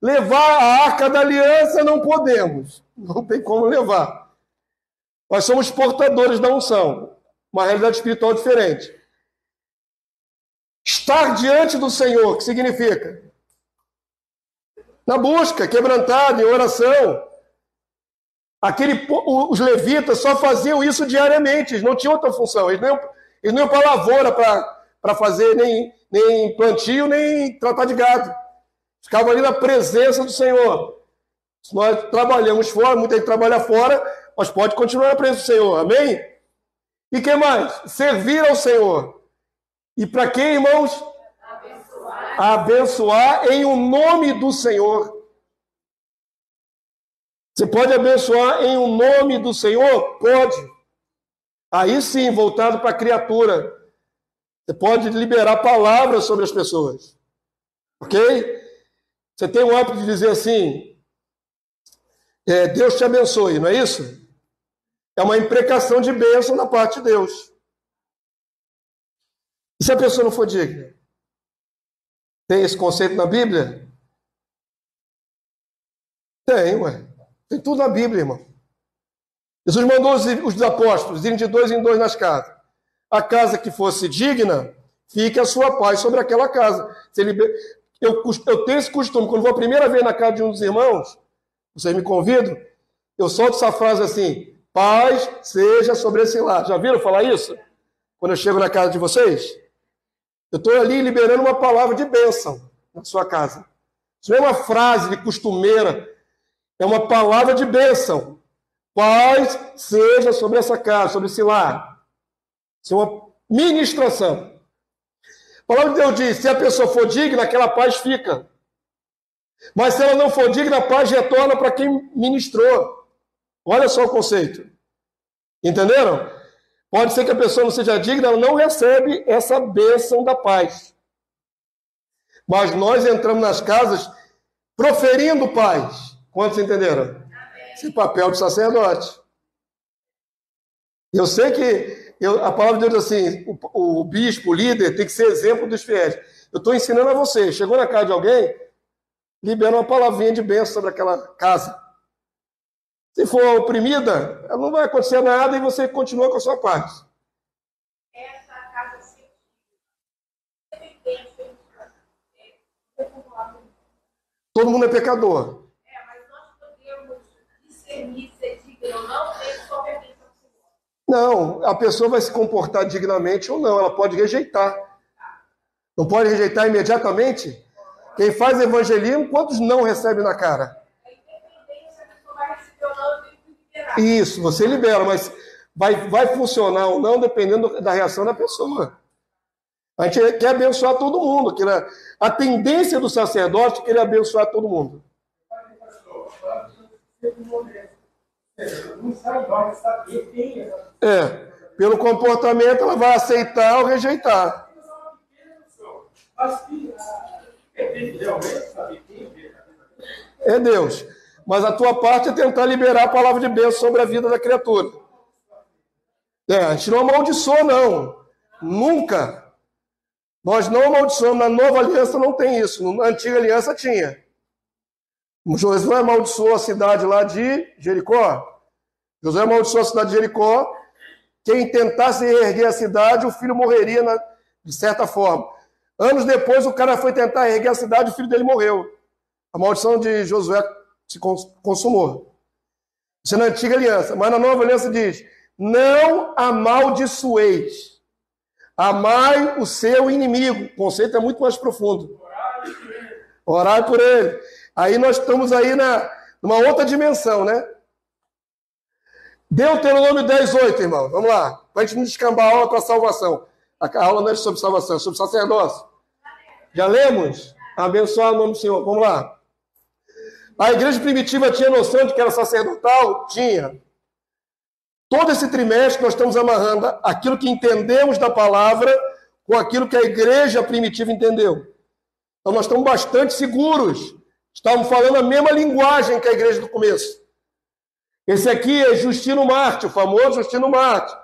Levar a arca da aliança não podemos. Não tem como levar. Nós somos portadores da unção. Uma realidade espiritual diferente. Estar diante do Senhor, o que significa? Na busca, quebrantado, em oração. Os levitas só faziam isso diariamente, eles não tinham outra função. Eles não iam para a lavoura para fazer nem plantio, nem tratar de gado. Ficavam ali na presença do Senhor. Se nós trabalhamos fora, muita gente trabalha fora, mas pode continuar na presença do Senhor, amém? E que mais? Servir ao Senhor. E para quê, irmãos? Abençoar em o nome do Senhor. Você pode abençoar em o nome do Senhor? Pode. Aí sim, voltado para a criatura. Você pode liberar palavras sobre as pessoas. Ok? Você tem o hábito de dizer assim, Deus te abençoe, não é isso? É uma imprecação de bênção da parte de Deus. E se a pessoa não for digna? Tem esse conceito na Bíblia? Tem, ué. Tem tudo na Bíblia, irmão. Jesus mandou os apóstolos irem de 2 em 2 nas casas. A casa que fosse digna, fique a sua paz sobre aquela casa. Eu tenho esse costume, quando vou a primeira vez na casa de um dos irmãos, vocês me convidam, eu solto essa frase assim, paz seja sobre esse lar. Já viram falar isso? Quando eu chego na casa de vocês? Eu estou ali liberando uma palavra de bênção na sua casa. Isso não é uma frase de costumeira, é uma palavra de bênção. Paz seja sobre essa casa, sobre esse lar. Isso é uma ministração. A palavra de Deus diz, se a pessoa for digna, aquela paz fica. Mas se ela não for digna, a paz retorna para quem ministrou. Olha só o conceito. Entenderam? Pode ser que a pessoa não seja digna, ela não recebe essa bênção da paz. Mas nós entramos nas casas proferindo paz, Quantos entenderam? Esse papel de sacerdote. Eu sei que a palavra de Deus diz assim, o bispo, o líder, tem que ser exemplo dos fiéis. Eu estou ensinando a você. Chegou na casa de alguém, libera uma palavrinha de bênção sobre aquela casa. Se for oprimida, não vai acontecer nada e você continua com a sua parte. Essa casa sempre Todo mundo é pecador. mas nós podemos discernir se é digno ou não, ele só pertence ao Senhor. Não, a pessoa vai se comportar dignamente ou não, ela pode rejeitar. Não pode rejeitar imediatamente? Quem faz evangelismo, quantos não recebe na cara? Isso, você libera, mas vai funcionar ou não dependendo da reação da pessoa. A gente quer abençoar todo mundo. A tendência do sacerdote é querer abençoar todo mundo. Pelo comportamento ela vai aceitar ou rejeitar. É Deus. Mas a tua parte é tentar liberar a palavra de bênção sobre a vida da criatura. A gente não amaldiçoa, não. Nunca. Nós não amaldiçoamos. Na nova aliança não tem isso. Na antiga aliança tinha. Josué amaldiçoou a cidade lá de Jericó. Josué amaldiçoou a cidade de Jericó. Quem tentasse erguer a cidade, o filho morreria de certa forma. Anos depois, o cara foi tentar erguer a cidade e o filho dele morreu. A maldição de Josué se consumou. Isso é na antiga aliança. Mas na nova aliança diz, não amaldiçoeis. Amai o seu inimigo. O conceito é muito mais profundo. Orai por ele. Aí nós estamos aí numa outra dimensão, né? Deuteronômio 10:8, irmão. Vamos lá. Para a gente não descambar a aula com a salvação. A aula não é sobre salvação, é sobre sacerdócio. Já lemos? Abençoar o nome do Senhor. Vamos lá. A igreja primitiva tinha noção de que era sacerdotal? Tinha. Todo esse trimestre nós estamos amarrando aquilo que entendemos da palavra com aquilo que a igreja primitiva entendeu. Então nós estamos bastante seguros. Estamos falando a mesma linguagem que a igreja do começo. Esse aqui é Justino Marte, o famoso Justino Marte.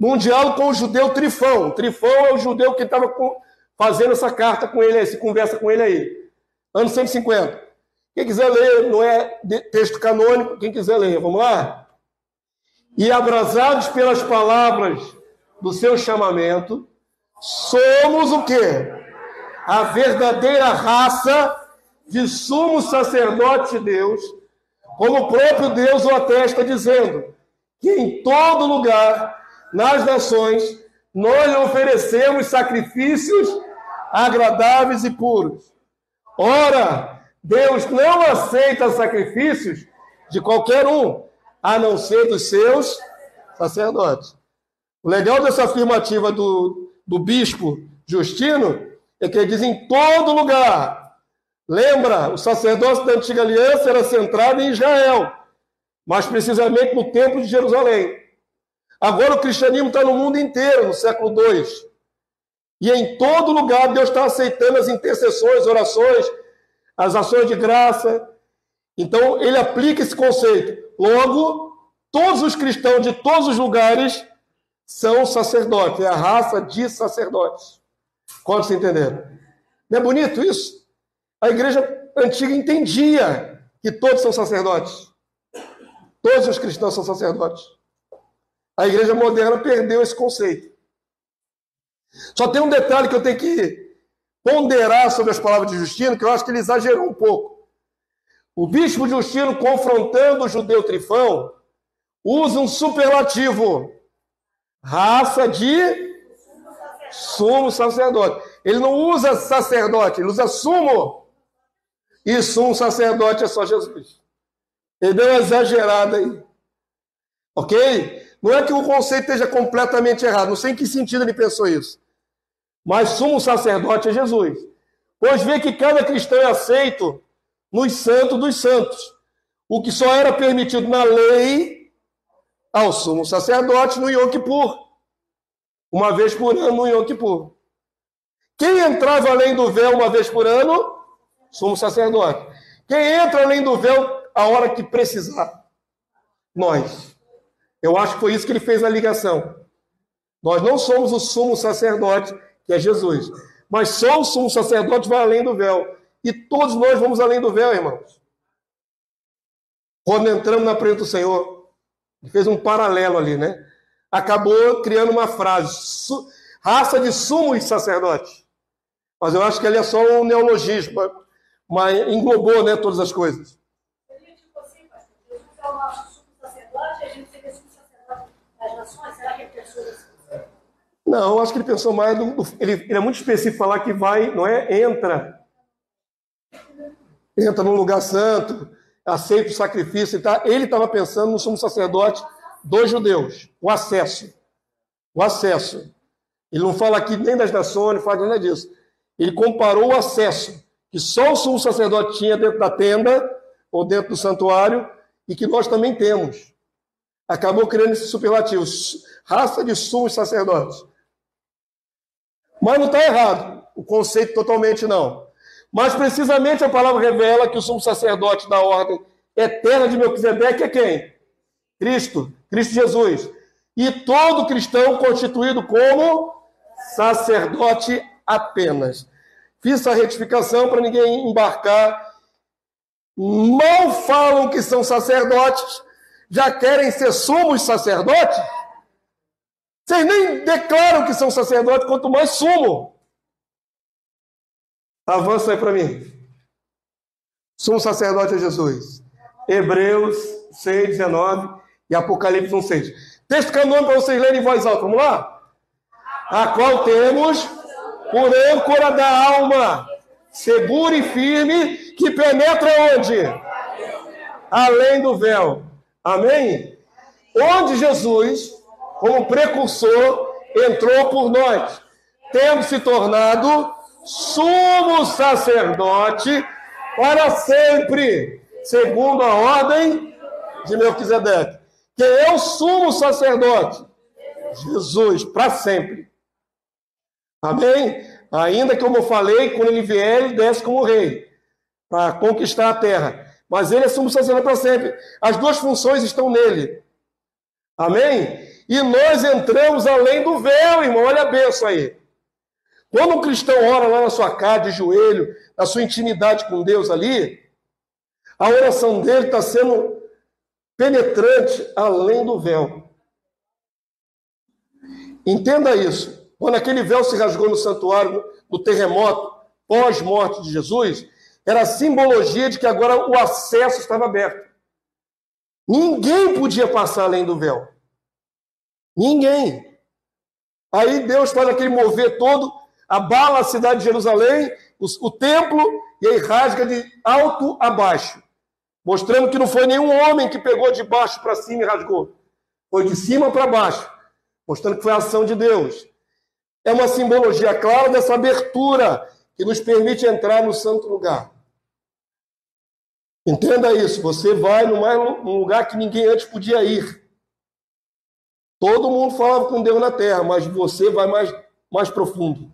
Num diálogo com o judeu Trifão. Trifão é o judeu que estava fazendo essa carta com ele, essa conversa com ele aí. Ano 150. Quem quiser ler, não é texto canônico, quem quiser ler, vamos lá? E abrasados pelas palavras do seu chamamento, somos o quê? A verdadeira raça de sumo sacerdote de Deus, como o próprio Deus o atesta, dizendo que em todo lugar, nas nações, nós lhe oferecemos sacrifícios agradáveis e puros. Ora, Deus não aceita sacrifícios de qualquer um, a não ser dos seus sacerdotes. O legal dessa afirmativa do bispo Justino é que ele diz em todo lugar. Lembra, o sacerdócio da antiga aliança era centrado em Israel, mais precisamente no templo de Jerusalém. Agora o cristianismo está no mundo inteiro, no século II. E em todo lugar Deus está aceitando as intercessões, orações, as ações de graça. Então ele aplica esse conceito. Logo, todos os cristãos de todos os lugares são sacerdotes. É a raça de sacerdotes. Quantos entenderam? Não é bonito isso? A igreja antiga entendia que todos são sacerdotes. Todos os cristãos são sacerdotes. A igreja moderna perdeu esse conceito. Só tem um detalhe que eu tenho que ponderar sobre as palavras de Justino, que eu acho que ele exagerou um pouco. O bispo Justino, confrontando o judeu Trifão, usa um superlativo. Raça de sumo sacerdote. Ele não usa sacerdote, ele usa sumo. E sumo sacerdote é só Jesus. Ele deu uma exagerada aí. Ok? Não é que o conceito esteja completamente errado. Não sei em que sentido ele pensou isso. Mas sumo sacerdote é Jesus. Pois vê que cada cristão é aceito nos santos dos santos. O que só era permitido na lei ao sumo sacerdote no Yom Kippur. Uma vez por ano no Yom Kippur. Quem entrava além do véu uma vez por ano? Sumo sacerdote. Quem entra além do véu a hora que precisar? Nós. Eu acho que foi isso que ele fez a ligação. Nós não somos o sumo sacerdote, que é Jesus. Mas só o sumo sacerdote vai além do véu. E todos nós vamos além do véu, irmãos. Quando entramos na presença do Senhor, ele fez um paralelo ali, né? Acabou criando uma frase, raça de sumos sacerdotes. Mas eu acho que ali é só um neologismo, mas englobou, né, todas as coisas. Seria tipo assim, pastor, Jesus é o nosso sumo sacerdote, a gente seria sumo sacerdote das nações? Será que ele pensou assim? Não, eu acho que ele pensou mais... Ele é muito específico falar que vai, não é? Entra no lugar santo, aceita o sacrifício e tal. Ele estava pensando no sumo sacerdote dos judeus, o acesso. O acesso. Ele não fala aqui nem das nações, não fala nada disso. Ele comparou o acesso, que só o sumo sacerdote tinha dentro da tenda, ou dentro do santuário, e que nós também temos. Acabou criando esse superlativo, raça de sumos sacerdotes. Mas não está errado, o conceito totalmente não. Mas precisamente a palavra revela que o sumo sacerdote da ordem eterna de Melquisedeque é quem? Cristo Jesus. E todo cristão constituído como sacerdote apenas. Fiz essa retificação para ninguém embarcar. Mal falam que são sacerdotes, já querem ser sumos sacerdotes? Vocês nem declaram que são sacerdotes, quanto mais sumo. Avança aí para mim. Sumo sacerdote é Jesus. Hebreus 6, 19 e Apocalipse 1, 6. Texto canônico para vocês lerem em voz alta. Vamos lá? A qual temos por âncora da alma, segura e firme, que penetra onde? Além do véu. Amém? Onde Jesus, como precursor, entrou por nós, tendo se tornado sumo sacerdote para sempre, segundo a ordem de Melquisedeque. Quem é o sumo sacerdote? Jesus, para sempre. Amém? Ainda que, como eu falei, quando ele vier, ele desce como rei, para conquistar a terra. Mas ele é sumo sacerdote para sempre. As duas funções estão nele. Amém? E nós entramos além do véu, irmão. Olha a bênção aí. Quando um cristão ora lá na sua casa, de joelho, na sua intimidade com Deus ali, a oração dele está sendo penetrante além do véu. Entenda isso. Quando aquele véu se rasgou no santuário, no terremoto, pós-morte de Jesus, era a simbologia de que agora o acesso estava aberto. Ninguém podia passar além do véu. Ninguém. Aí Deus faz aquele mover todo, abala a cidade de Jerusalém, o templo, e aí rasga de alto a baixo, mostrando que não foi nenhum homem que pegou de baixo para cima e rasgou. Foi de cima para baixo, mostrando que foi a ação de Deus. É uma simbologia clara dessa abertura que nos permite entrar no santo lugar. Entenda isso, você vai num lugar que ninguém antes podia ir. Todo mundo falava com Deus na terra, mas você vai mais profundo.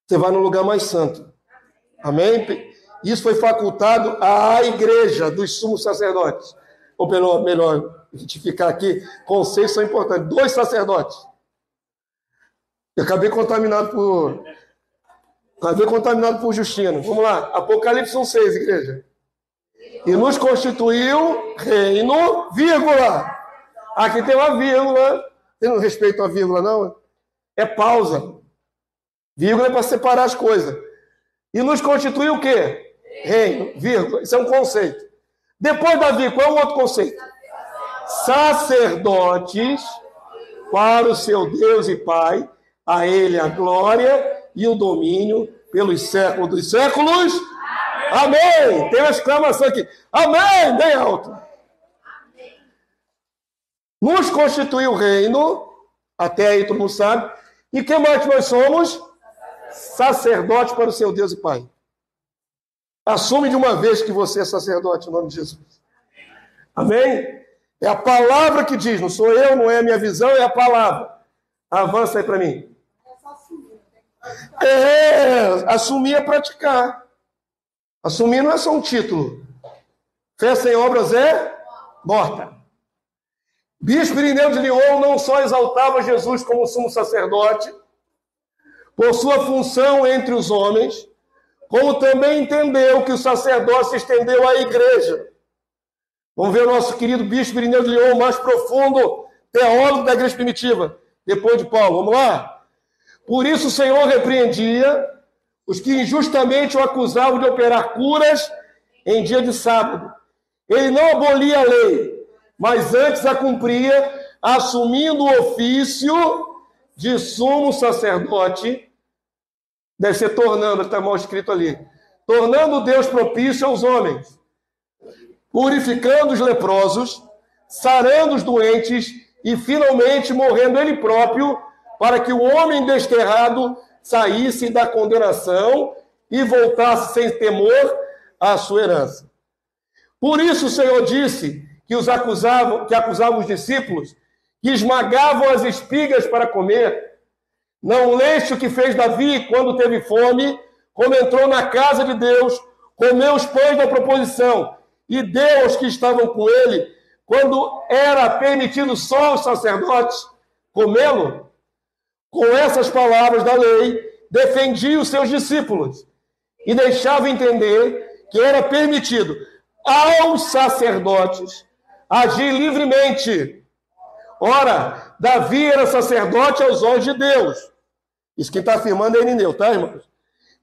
Você vai num lugar mais santo. Amém? Isso foi facultado à igreja dos sumos sacerdotes. Ou melhor, retificar aqui, conceitos são importantes. 2 sacerdotes. Eu acabei contaminado por Justino. Vamos lá. Apocalipse 1,6, igreja. E nos constituiu reino, vírgula. Aqui tem uma vírgula. Você não respeita a vírgula, não? É pausa. Vírgula é para separar as coisas. E nos constituiu o quê? Reino, vírgula. Isso é um conceito. Depois da vírgula, qual é o outro conceito? Sacerdotes para o seu Deus e Pai. A ele a glória e o domínio pelos séculos dos séculos. Amém! Tem uma exclamação aqui. Amém! Bem alto. Nos constituiu o reino, até aí todo mundo sabe. E que mais nós somos? Sacerdotes para o seu Deus e Pai. Assume de uma vez que você é sacerdote, em nome de Jesus. Amém? É a palavra que diz, não sou eu, não é a minha visão, é a palavra. Avança aí para mim. Assumir é praticar. Assumir não é só um título. Fé sem obras é morta. Bispo Irineu de Lyon não só exaltava Jesus como sumo sacerdote, por sua função entre os homens, como também entendeu que o sacerdócio se estendeu à igreja. Vamos ver o nosso querido Bispo Irineu de Lyon, o mais profundo teólogo da igreja primitiva, depois de Paulo. Vamos lá? Por isso o Senhor repreendia os que injustamente o acusavam de operar curas em dia de sábado. Ele não abolia a lei, mas antes a cumpria, assumindo o ofício de sumo sacerdote. Deve ser tornando, está mal escrito ali. Tornando Deus propício aos homens, purificando os leprosos, sarando os doentes e finalmente morrendo ele próprio, para que o homem desterrado saísse da condenação e voltasse sem temor à sua herança. Por isso o Senhor disse que acusavam os discípulos, que esmagavam as espigas para comer. Não leste o que fez Davi quando teve fome, como entrou na casa de Deus, comeu os pães da proposição e deu aos que estavam com ele, quando era permitido só aos sacerdotes comê-lo? Com essas palavras da lei, defendia os seus discípulos e deixava entender que era permitido aos sacerdotes agir livremente. Ora, Davi era sacerdote aos olhos de Deus. Isso que está afirmando é Irineu, tá, irmãos?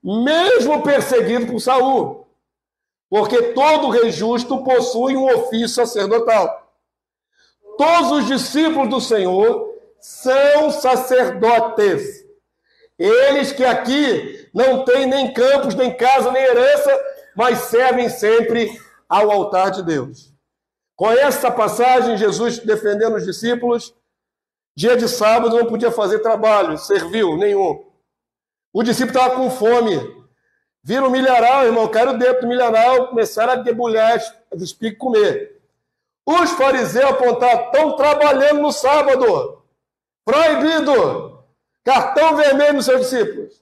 Mesmo perseguido por Saul, porque todo rei justo possui um ofício sacerdotal. Todos os discípulos do Senhor são sacerdotes. Eles que aqui não têm nem campos, nem casa, nem herança, mas servem sempre ao altar de Deus. Com essa passagem, Jesus defendendo os discípulos, dia de sábado não podia fazer trabalho, servil nenhum. O discípulo estava com fome. Viram o milharal, irmão, caíram dentro do milharal, começaram a debulhar as espigas e comer. Os fariseus apontaram, estão trabalhando no sábado. Proibido. Cartão vermelho nos seus discípulos.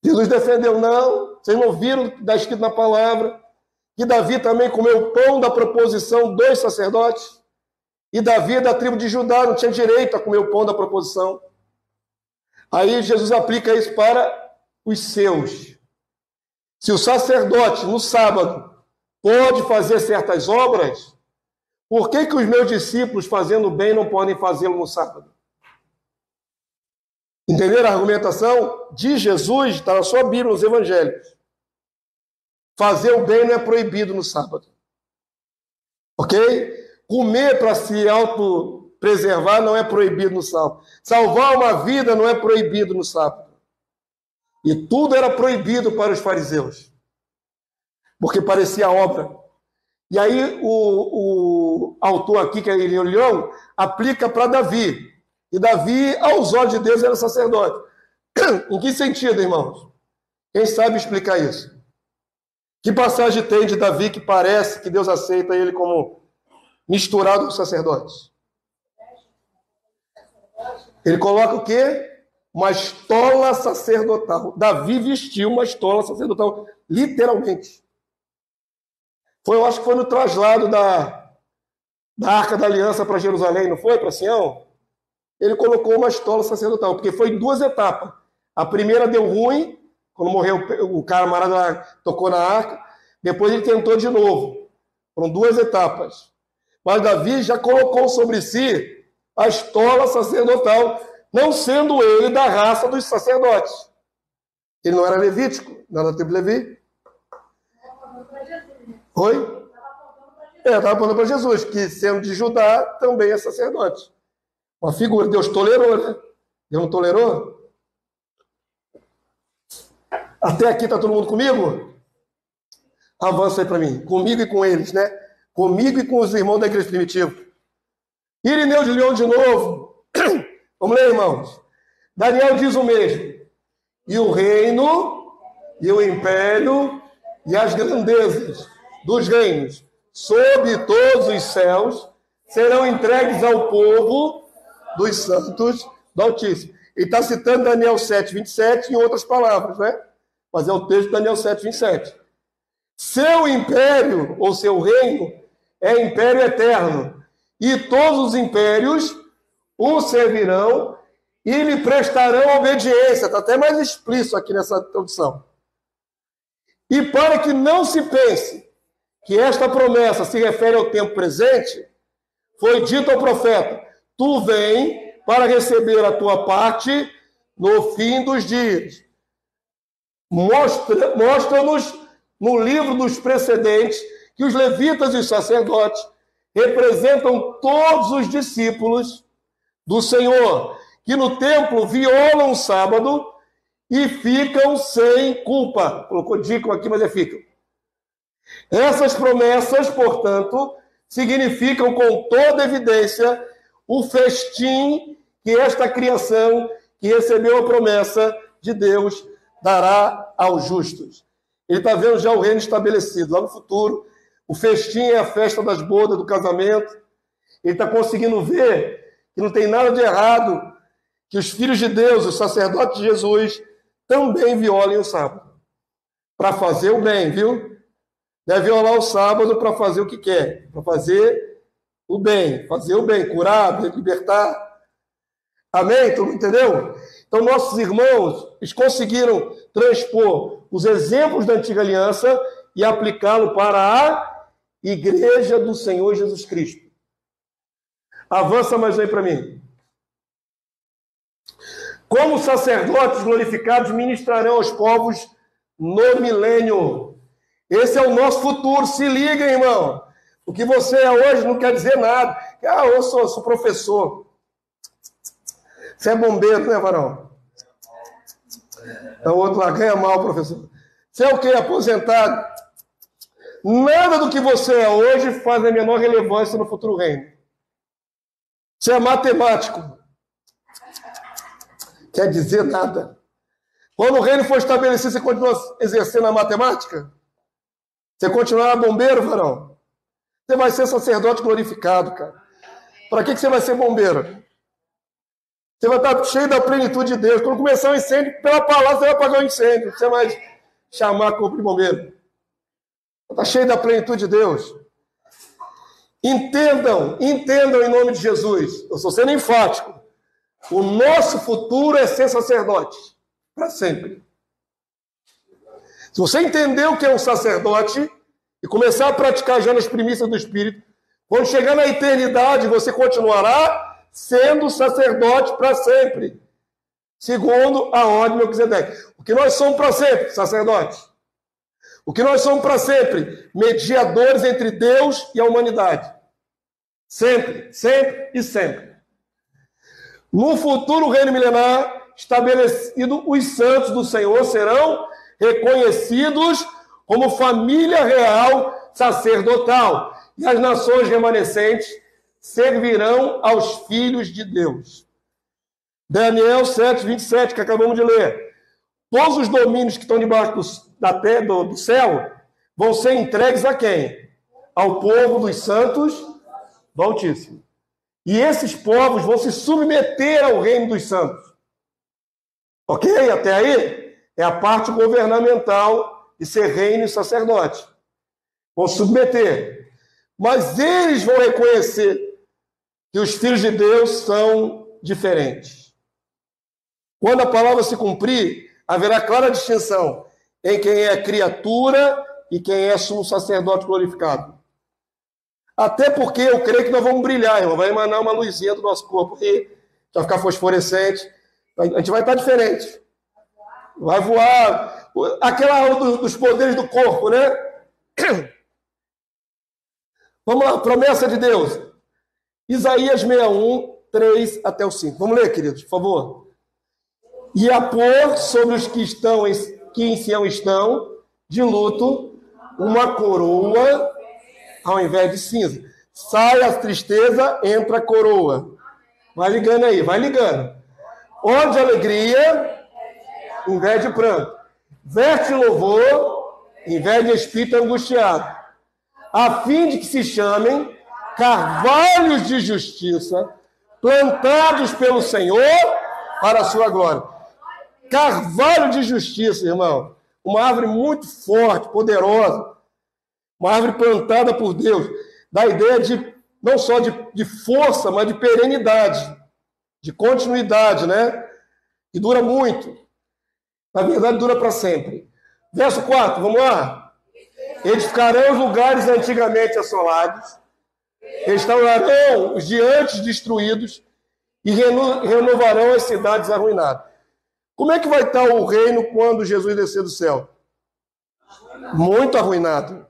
Jesus defendeu, não. Vocês não viram, está escrito na palavra, que Davi também comeu o pão da proposição dos sacerdotes. E Davi é da tribo de Judá, não tinha direito a comer o pão da proposição. Aí Jesus aplica isso para os seus. Se o sacerdote, no sábado, pode fazer certas obras, por que os meus discípulos, fazendo bem, não podem fazê-lo no sábado? Entenderam a argumentação de Jesus? Está na sua Bíblia, nos Evangelhos. Fazer o bem não é proibido no sábado. Ok? Comer para se autopreservar não é proibido no sábado. Salvar uma vida não é proibido no sábado. E tudo era proibido para os fariseus, porque parecia obra. E aí o autor aqui, que é Irineu de Lyon, aplica para Davi. E Davi, aos olhos de Deus, era sacerdote. Em que sentido, irmãos? Quem sabe explicar isso? Que passagem tem de Davi que parece que Deus aceita ele como misturado com sacerdotes? Ele coloca o quê? Uma estola sacerdotal. Davi vestiu uma estola sacerdotal, literalmente. Eu acho que foi no traslado da Arca da Aliança para Jerusalém, não foi? Para Sião? Ele colocou uma estola sacerdotal, porque foi em duas etapas. A primeira deu ruim, quando morreu o camarada tocou na arca. Depois ele tentou de novo. Foram duas etapas. Mas Davi já colocou sobre si a estola sacerdotal, não sendo ele da raça dos sacerdotes. Ele não era levítico, não era da tribo de Levi. Oi? Estava apontando para Jesus, que sendo de Judá, também é sacerdote. Uma figura. Deus tolerou, né? Deus não tolerou? Até aqui está todo mundo comigo? Avança aí para mim. Comigo e com eles, né? Comigo e com os irmãos da igreja primitiva. Irineu de Lyon de novo. Vamos ler, irmãos. Daniel diz o mesmo. E o reino, e o império, e as grandezas dos reinos, sob todos os céus, serão entregues ao povo dos santos do Altíssimo. Ele está citando Daniel 7, 27 em outras palavras, né? Mas é o texto de Daniel 7, 27. Seu império, ou seu reino, é império eterno, e todos os impérios o servirão e lhe prestarão obediência. Está até mais explícito aqui nessa tradução. E para que não se pense que esta promessa se refere ao tempo presente, foi dito ao profeta: tu vem para receber a tua parte no fim dos dias. Mostra-nos no livro dos precedentes que os levitas e os sacerdotes representam todos os discípulos do Senhor, que no templo violam o sábado e ficam sem culpa. Colocou dico aqui, mas ficam. Essas promessas, portanto, significam com toda evidência o festim que esta criação que recebeu a promessa de Deus dará aos justos. Ele está vendo já o reino estabelecido. Lá no futuro, o festim é a festa das bodas, do casamento. Ele está conseguindo ver que não tem nada de errado que os filhos de Deus, os sacerdotes de Jesus, também violem o sábado. Para fazer o bem, viu? Deve violar o sábado para fazer o que quer. Para fazer o bem. Fazer o bem. Curar, libertar. Amém? Tu entendeu? Então, nossos irmãos, eles conseguiram transpor os exemplos da antiga aliança e aplicá-lo para a igreja do Senhor Jesus Cristo. Avança mais aí para mim. Como sacerdotes glorificados ministrarão aos povos no milênio. Esse é o nosso futuro. Se liga, irmão. O que você é hoje não quer dizer nada. Ah, eu sou professor. Você é bombeiro, né, varão? Então o outro lá ganha mal, professor. Você é o quê? Aposentado. Nada do que você é hoje faz a menor relevância no futuro reino. Você é matemático. Quer dizer nada. Quando o reino for estabelecido, você continua exercendo a matemática? Você continuará bombeiro, varão? Você vai ser sacerdote glorificado, cara. Para que você vai ser bombeiro? Você vai estar cheio da plenitude de Deus. Quando começar o incêndio, pela palavra você vai apagar o incêndio. Você vai chamar corpo de bombeiro. Está cheio da plenitude de Deus. Entendam em nome de Jesus. Eu estou sendo enfático. O nosso futuro é ser sacerdote. Para sempre. Se você entender o que é um sacerdote e começar a praticar já nas primícias do Espírito, quando chegar na eternidade, você continuará sendo sacerdote para sempre, segundo a ordem de Melquisedeque. O que nós somos para sempre? Sacerdotes. O que nós somos para sempre? Mediadores entre Deus e a humanidade. Sempre, sempre e sempre. No futuro reino milenar estabelecido, os santos do Senhor serão reconhecidos como família real sacerdotal, e as nações remanescentes servirão aos filhos de Deus. Daniel 7, 27, que acabamos de ler. Todos os domínios que estão debaixo do céu vão ser entregues a quem? Ao povo dos santos do Altíssimo. E esses povos vão se submeter ao reino dos santos. Ok? Até aí é a parte governamental de ser reino e sacerdote. Vão submeter. Mas eles vão reconhecer que os filhos de Deus são diferentes. Quando a palavra se cumprir, haverá clara distinção em quem é criatura e quem é sumo sacerdote glorificado. Até porque eu creio que nós vamos brilhar, irmão. Vai emanar uma luzinha do nosso corpo aí, vai ficar fosforescente. A gente vai estar diferente. Vai voar. Aquela dos poderes do corpo, né? Vamos lá, promessa de Deus. Isaías 61, 3 até o 5. Vamos ler, queridos, por favor. E a pôr sobre os que em Sião estão, de luto, uma coroa ao invés de cinza. Sai a tristeza, entra a coroa. Vai ligando aí, vai ligando. Óleo de alegria, em vez de pranto. Veste louvor, em vez de espírito angustiado. A fim de que se chamem carvalhos de justiça, plantados pelo Senhor para a sua glória. Carvalho de justiça, irmão. Uma árvore muito forte, poderosa. Uma árvore plantada por Deus. Dá a ideia de não só de força, mas de perenidade, de continuidade, né? E dura muito. Na verdade, dura para sempre. Verso 4, vamos lá. Edificarão os lugares antigamente assolados, restaurarão os de antes destruídos e renovarão as cidades arruinadas. Como é que vai estar o reino quando Jesus descer do céu? Muito arruinado.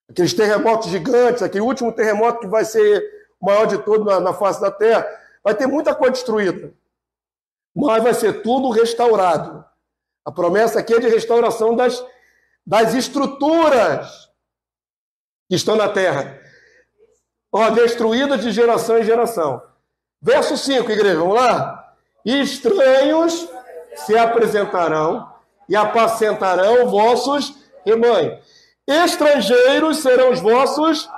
Aqueles terremotos gigantes, aquele último terremoto que vai ser o maior de todos na face da terra, vai ter muita coisa destruída. Mas vai ser tudo restaurado. A promessa aqui é de restauração das estruturas que estão na terra. Destruídas de geração em geração. Verso 5, igreja, vamos lá? Estranhos se apresentarão e apacentarão vossos rebanhos. Estrangeiros serão os vossos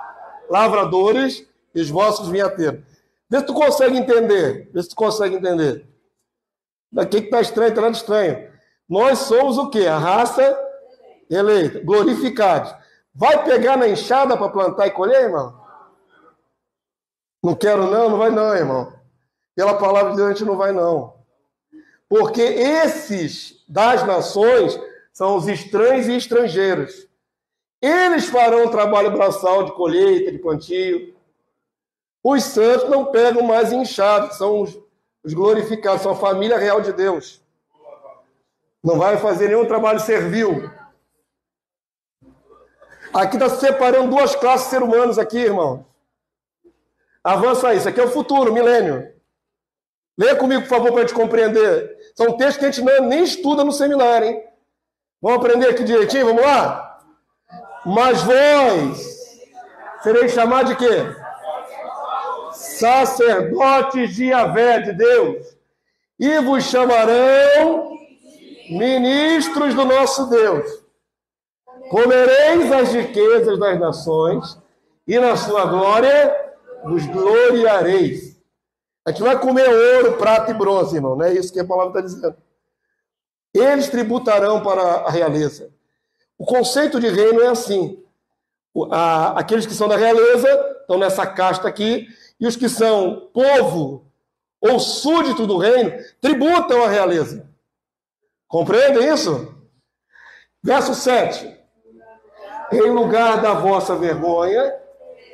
lavradores e os vossos vinhateiros. Vê se tu consegue entender. Vê se tu consegue entender. Daqui que está estranho, está nada estranho. Nós somos o quê? A raça eleita, glorificados. Vai pegar na enxada para plantar e colher, irmão? Não quero não, não vai não, irmão. Pela palavra de Deus a gente não vai não. Porque esses das nações são os estranhos e estrangeiros. Eles farão o trabalho braçal de colheita, de plantio. Os santos não pegam mais enxada, são os glorificados, são a família real de Deus. Não vai fazer nenhum trabalho servil. Aqui está separando duas classes de seres humanos aqui, irmão. Avança aí, isso aqui é o futuro, milênio. Leia comigo, por favor, para a gente compreender. São textos que a gente nem estuda no seminário, hein? Vamos aprender aqui direitinho, vamos lá? Mas vós sereis chamados de quê? Sacerdotes de Yahvé, de Deus. E vos chamarão ministros do nosso Deus. Comereis as riquezas das nações e na sua glória vos gloriareis. A gente vai comer ouro, prata e bronze, irmão. Não é isso que a palavra está dizendo. Eles tributarão para a realeza. O conceito de reino é assim. Aqueles que são da realeza estão nessa casta aqui, e os que são povo ou súdito do reino tributam a realeza. Compreendem isso? Verso 7. Em lugar da vossa vergonha,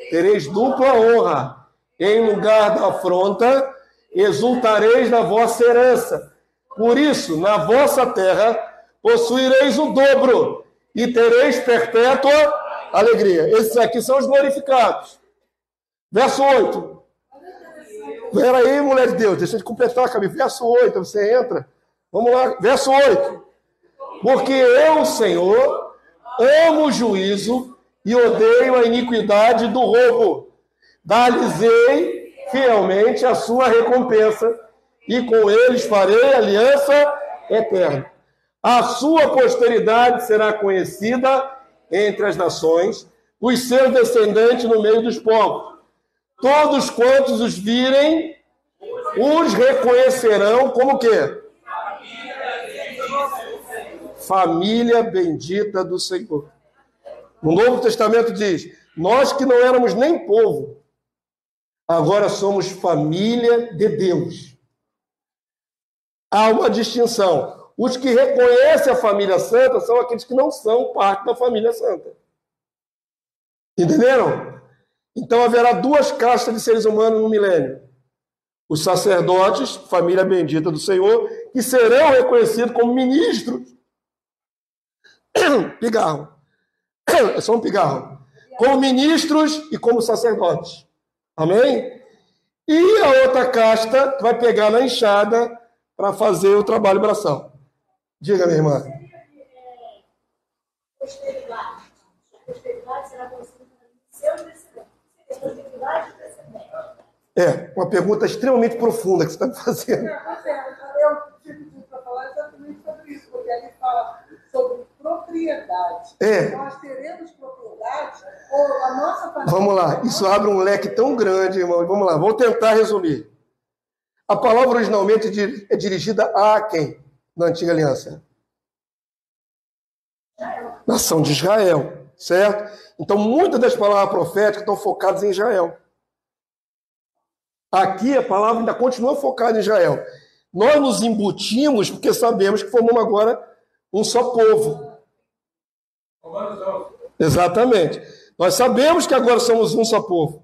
tereis dupla honra. Em lugar da afronta, exultareis na vossa herança. Por isso, na vossa terra, possuireis o dobro e tereis perpétua alegria. Esses aqui são os glorificados. Verso 8. Espera aí, mulher de Deus, deixa eu completar, cabe. Verso 8, você entra. Vamos lá, verso 8. Porque eu, Senhor, amo o juízo e odeio a iniquidade do roubo. Dar-lhes-ei fielmente a sua recompensa, e com eles farei aliança eterna. A sua posteridade será conhecida entre as nações, os seus descendentes no meio dos povos. Todos quantos os virem, os reconhecerão como o quê? Família bendita do Senhor. No Novo Testamento diz, nós que não éramos nem povo, agora somos família de Deus. Há uma distinção. Os que reconhecem a família santa são aqueles que não são parte da família santa. Entenderam? Então haverá duas castas de seres humanos no milênio. Os sacerdotes, família bendita do Senhor, que serão reconhecidos como ministros. Pigarro. É só um pigarro. Como ministros e como sacerdotes. Amém? E a outra casta vai pegar na enxada para fazer o trabalho braçal. Diga, minha irmã. Posteridade. Posteridade será conhecida como seus descendentes. Posteridade e descendentes. É, uma pergunta extremamente profunda que você está me fazendo. Eu tive para falar exatamente sobre isso, porque ali fala sobre propriedade. Nós teremos propriedade, ou a nossa família... Vamos lá, isso abre um leque tão grande, irmão. Vamos lá, vamos tentar resumir. A palavra originalmente é dirigida a quem? Na Antiga Aliança? Nação de Israel. certo? Então, muitas das palavras proféticas estão focadas em Israel. Aqui a palavra ainda continua focada em Israel. Nós nos embutimos porque sabemos que formamos agora um só povo. Exatamente. Nós sabemos que agora somos um só povo.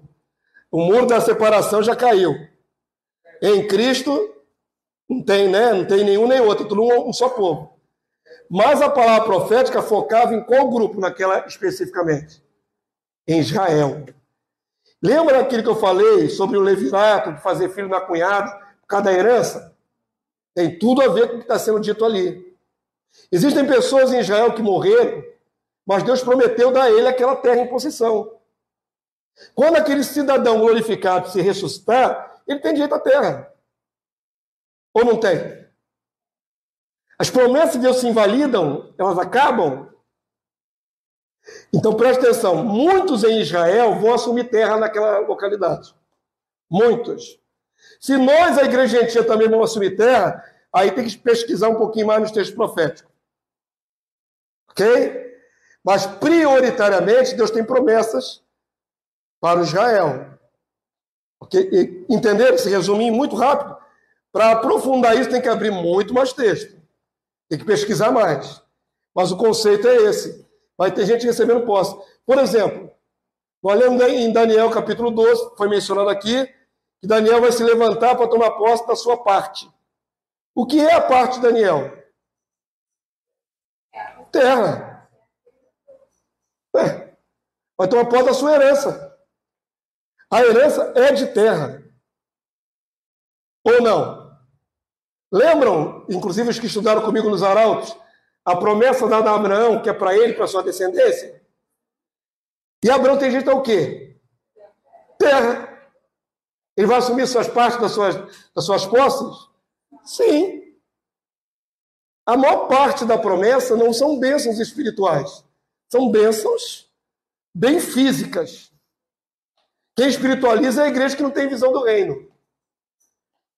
O muro da separação já caiu. Em Cristo não tem, né? Não tem nenhum nem outro, tudo um só povo. Mas a palavra profética focava em qual grupo naquela especificamente? Em Israel. Lembra daquilo que eu falei sobre o levirato, de fazer filho na cunhada, por causa da herança? Tem tudo a ver com o que está sendo dito ali. Existem pessoas em Israel que morreram, mas Deus prometeu dar a ele aquela terra em possessão. Quando aquele cidadão glorificado se ressuscitar, ele tem direito à terra. Ou não tem? As promessas de Deus se invalidam, elas acabam. Então preste atenção, muitos em Israel vão assumir terra naquela localidade. Muitos. Se nós, a igreja gentil, também vamos assumir terra, aí tem que pesquisar um pouquinho mais nos textos proféticos. Ok? Mas prioritariamente Deus tem promessas para o Israel. Okay? Entenderam? Se resumir muito rápido. Para aprofundar isso tem que abrir muito mais texto. Tem que pesquisar mais. Mas o conceito é esse. Vai ter gente recebendo posse. Por exemplo, nós lemos em Daniel capítulo 12, foi mencionado aqui, que Daniel vai se levantar para tomar posse da sua parte. O que é a parte de Daniel? Terra. Vai tomar posse da sua herança. A herança é de terra. Ou não? Lembram, inclusive os que estudaram comigo nos arautos, a promessa dada a Abraão, que é para ele, para sua descendência? E Abraão tem jeito ao quê? Terra. Ele vai assumir suas partes das suas posses? Sim. A maior parte da promessa não são bênçãos espirituais. São bênçãos bem físicas. Quem espiritualiza é a igreja que não tem visão do reino.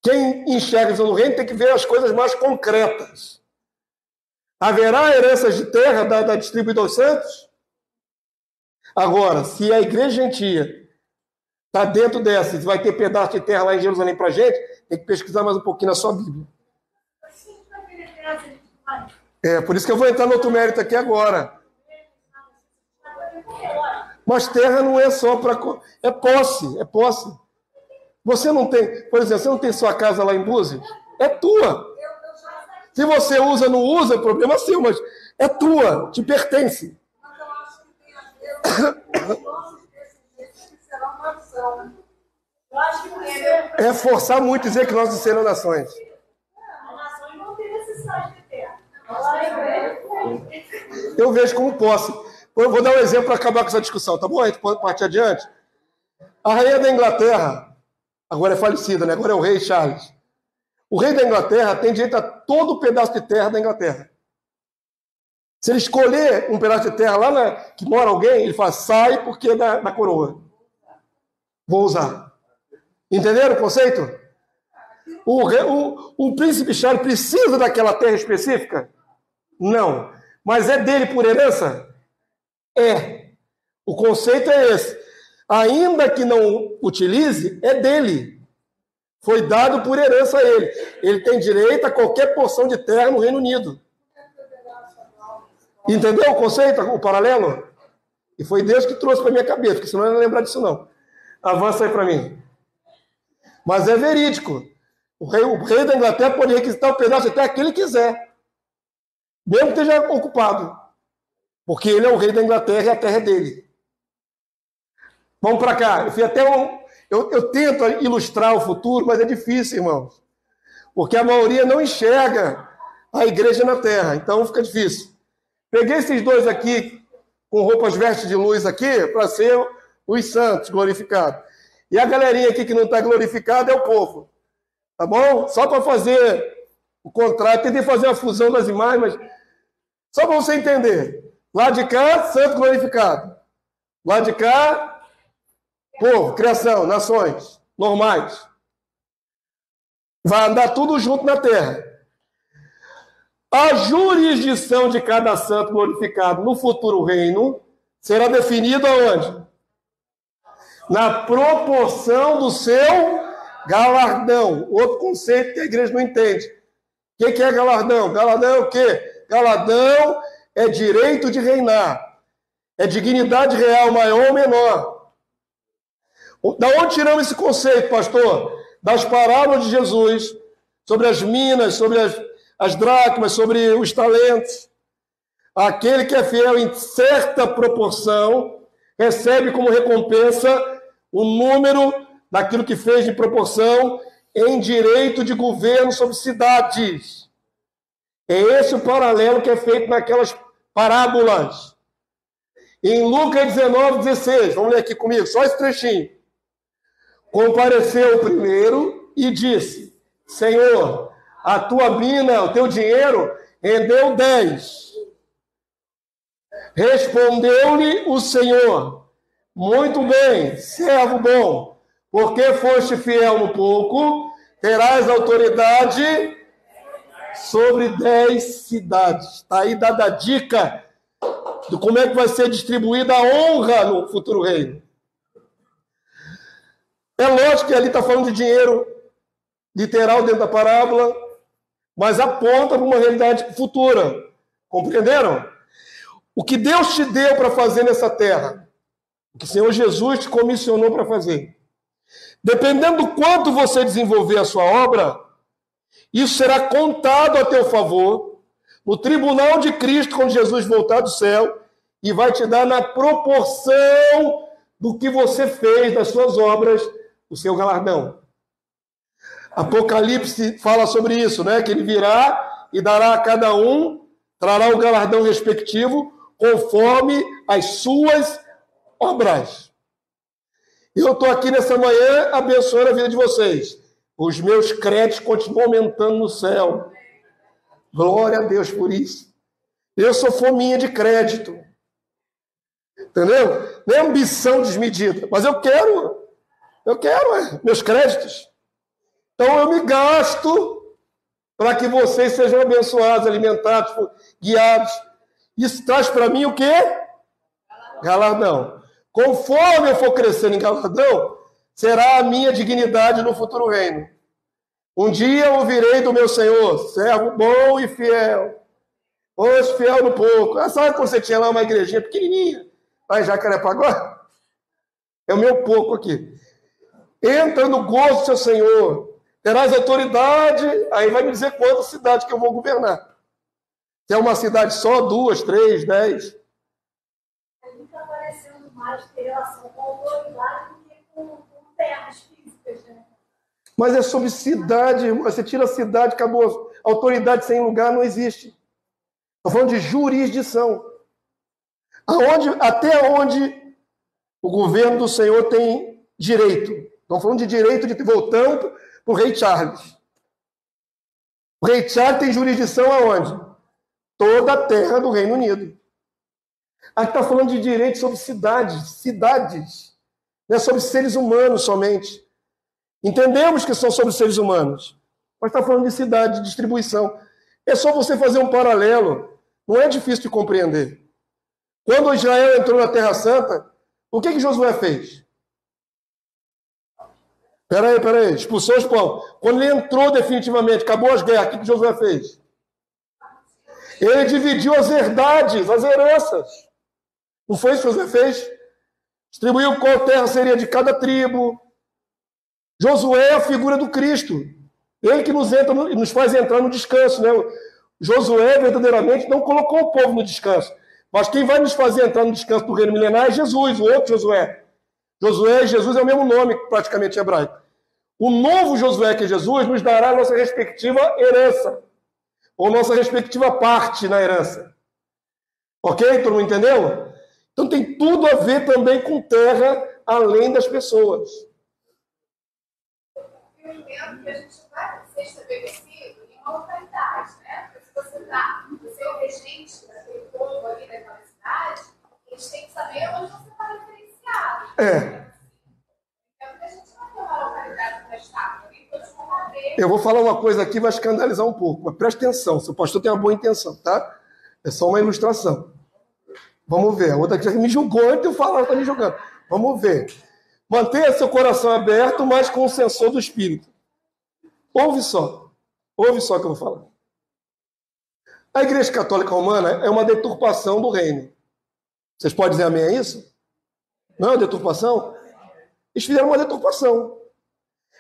Quem enxerga a visão do reino tem que ver as coisas mais concretas. Haverá heranças de terra da distribuída aos santos? Agora, se a igreja gentia está dentro dessa, vai ter pedaço de terra lá em Jerusalém para a gente, tem que pesquisar mais um pouquinho na sua Bíblia. Por isso que eu vou entrar no outro mérito aqui agora. Mas terra não é só para... É posse, é posse. Você não tem... Por exemplo, você não tem sua casa lá em Búzios? É tua. Se você usa ou não usa, é problema seu, mas é tua, te pertence. Mas eu acho que tem a ver com os nossos descendentes que serão nação. Eu acho que é forçar muito dizer que nós serão nações. A nação não tem necessidade de terra. Eu vejo como posse. Eu vou dar um exemplo para acabar com essa discussão, tá bom? A gente pode partir adiante. A rainha da Inglaterra, agora é falecida, né? Agora é o rei Charles. O rei da Inglaterra tem direito a todo o pedaço de terra da Inglaterra. Se ele escolher um pedaço de terra lá que mora alguém, ele fala, sai porque é da coroa. Vou usar. Entenderam o conceito? O príncipe Charles precisa daquela terra específica? Não. Mas é dele por herança? É. O conceito é esse. Ainda que não utilize, é dele. Foi dado por herança a ele. Ele tem direito a qualquer porção de terra no Reino Unido. Entendeu o conceito, o paralelo? E foi Deus que trouxe para minha cabeça, porque senão eu não ia lembrar disso não. Avança aí para mim. Mas é verídico. O rei da Inglaterra pode requisitar o pedaço de terra que ele quiser. Mesmo que esteja ocupado. Porque ele é o rei da Inglaterra e a terra é dele. Vamos para cá. Eu tento ilustrar o futuro, mas é difícil, irmãos. Porque a maioria não enxerga a igreja na terra. Então fica difícil. Peguei esses dois aqui, com roupas vestes de luz aqui, para ser os santos glorificados. E a galerinha aqui que não está glorificada é o povo. Tá bom? Só para fazer o contrário. Tentei fazer uma fusão das imagens, mas só para você entender. Lá de cá, santo glorificado. Lá de cá, povo, criação, nações, normais. Vai andar tudo junto na terra. A jurisdição de cada santo glorificado no futuro reino será definido aonde? Na proporção do seu galardão. Outro conceito que a igreja não entende. O que é galardão? Galardão é o quê? Galardão é direito de reinar. É dignidade real maior ou menor. Da onde tiramos esse conceito, pastor? Das parábolas de Jesus, sobre as minas, sobre as dracmas, sobre os talentos. Aquele que é fiel em certa proporção recebe como recompensa o número daquilo que fez de proporção em direito de governo sobre cidades. É esse o paralelo que é feito naquelas parábolas. Em Lucas 19:16, vamos ler aqui comigo, só esse trechinho. Compareceu o primeiro e disse: Senhor, a tua mina, o teu dinheiro, rendeu 10. Respondeu-lhe o Senhor: muito bem, servo bom, porque foste fiel no pouco, terás autoridade sobre 10 cidades. Está aí dada a dica de como é que vai ser distribuída a honra no futuro reino. É lógico que ali está falando de dinheiro literal dentro da parábola, mas aponta para uma realidade futura. Compreenderam? O que Deus te deu para fazer nessa terra, o que o Senhor Jesus te comissionou para fazer, dependendo do quanto você desenvolver a sua obra, isso será contado a teu favor no tribunal de Cristo, quando Jesus voltar do céu, e vai te dar na proporção do que você fez, das suas obras, o seu galardão. Apocalipse fala sobre isso, né? Que ele virá e dará a cada um, trará o galardão respectivo, conforme as suas obras. Eu estou aqui nessa manhã abençoando a vida de vocês. Os meus créditos continuam aumentando no céu. Glória a Deus por isso. Eu sou fominha de crédito. Entendeu? Não é ambição desmedida, mas eu quero meus créditos. Então eu me gasto para que vocês sejam abençoados, alimentados, guiados. Isso traz para mim o quê? Galardão. Conforme eu for crescendo em galardão, será a minha dignidade no futuro reino. Um dia eu ouvirei do meu Senhor, servo bom e fiel. Hoje fiel no pouco. Sabe quando você tinha lá uma igrejinha pequenininha, lá em Jacarepaguá? É o meu pouco aqui. Entra no gozo do seu Senhor. Terás autoridade, aí vai me dizer quantas cidades que eu vou governar. Se é uma cidade só, 2, 3, 10. Está aparecendo mais ter relação com autoridade do que com terras físicas, né? Mas é sobre cidade, você tira a cidade, acabou. Autoridade sem lugar não existe. Estou falando de jurisdição. Até onde o governo do Senhor tem direito. Estamos falando de direito, voltando para o rei Charles. O rei Charles tem jurisdição aonde? Toda a terra do Reino Unido. Aqui está falando de direito sobre cidades. Não é sobre seres humanos somente. Entendemos que são sobre seres humanos. Mas está falando de cidade, de distribuição. É só você fazer um paralelo. Não é difícil de compreender. Quando Israel entrou na Terra Santa, o que Josué fez? Peraí. Expulsou os povos. Quando ele entrou definitivamente, acabou as guerras, o que Josué fez? Ele dividiu as herdades, as heranças. Não foi isso que Josué fez? Distribuiu qual terra seria de cada tribo. Josué é a figura do Cristo. Ele que nos faz entrar no descanso, né? Josué verdadeiramente não colocou o povo no descanso. Mas quem vai nos fazer entrar no descanso do reino milenar é Jesus, o outro Josué. Josué e Jesus é o mesmo nome, praticamente hebraico. O novo Josué, que é Jesus, nos dará a nossa respectiva herança. Ou nossa respectiva parte na herança. Ok? Todo mundo entendeu? Então tem tudo a ver também com terra, além das pessoas. Eu entendo que a gente vai ser estabelecido em uma localidade, né? Porque se você é o regente daquele povo ali daquela cidade, eles têm que saber onde você está referenciado. Então a gente não tem uma localidade para estar. Eu vou falar uma coisa aqui, vai escandalizar um pouco, mas preste atenção, seu pastor tem uma boa intenção, tá? É só uma ilustração. Vamos ver. A outra que já me julgou antes de eu falar, está me julgando. Vamos ver. Mantenha seu coração aberto, mas com o sensor do Espírito. Ouve só o que eu vou falar. A Igreja Católica Romana é uma deturpação do reino. Vocês podem dizer amém a isso? Não é uma deturpação? Eles fizeram uma deturpação.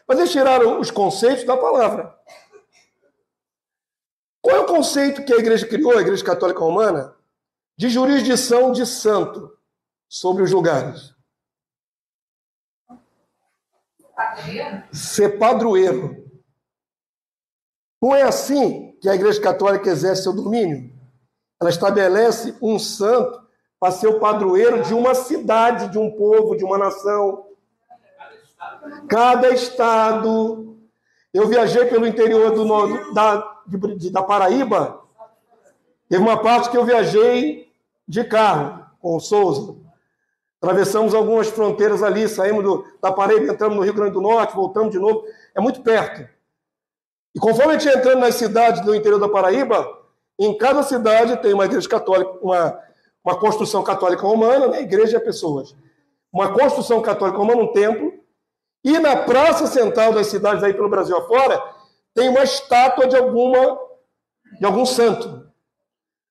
Mas eles tiraram os conceitos da palavra. Qual é o conceito que a Igreja criou, a Igreja Católica Romana? De jurisdição de santo sobre os lugares. Ser padroeiro. Não é assim que a Igreja Católica exerce seu domínio? Ela estabelece um santo para ser o padroeiro de uma cidade, de um povo, de uma nação. Cada estado. Eu viajei pelo interior da Paraíba. Teve uma parte que eu viajei de carro, com o Souza. Atravessamos algumas fronteiras ali, saímos da Paraíba, entramos no Rio Grande do Norte, voltamos de novo. É muito perto. E conforme a gente ia entrando nas cidades do interior da Paraíba, em cada cidade tem uma igreja católica, uma construção católica romana, né? Igreja é pessoas. Uma construção católica romana, um templo. E na praça central das cidades aí pelo Brasil afora, tem uma estátua de algum santo.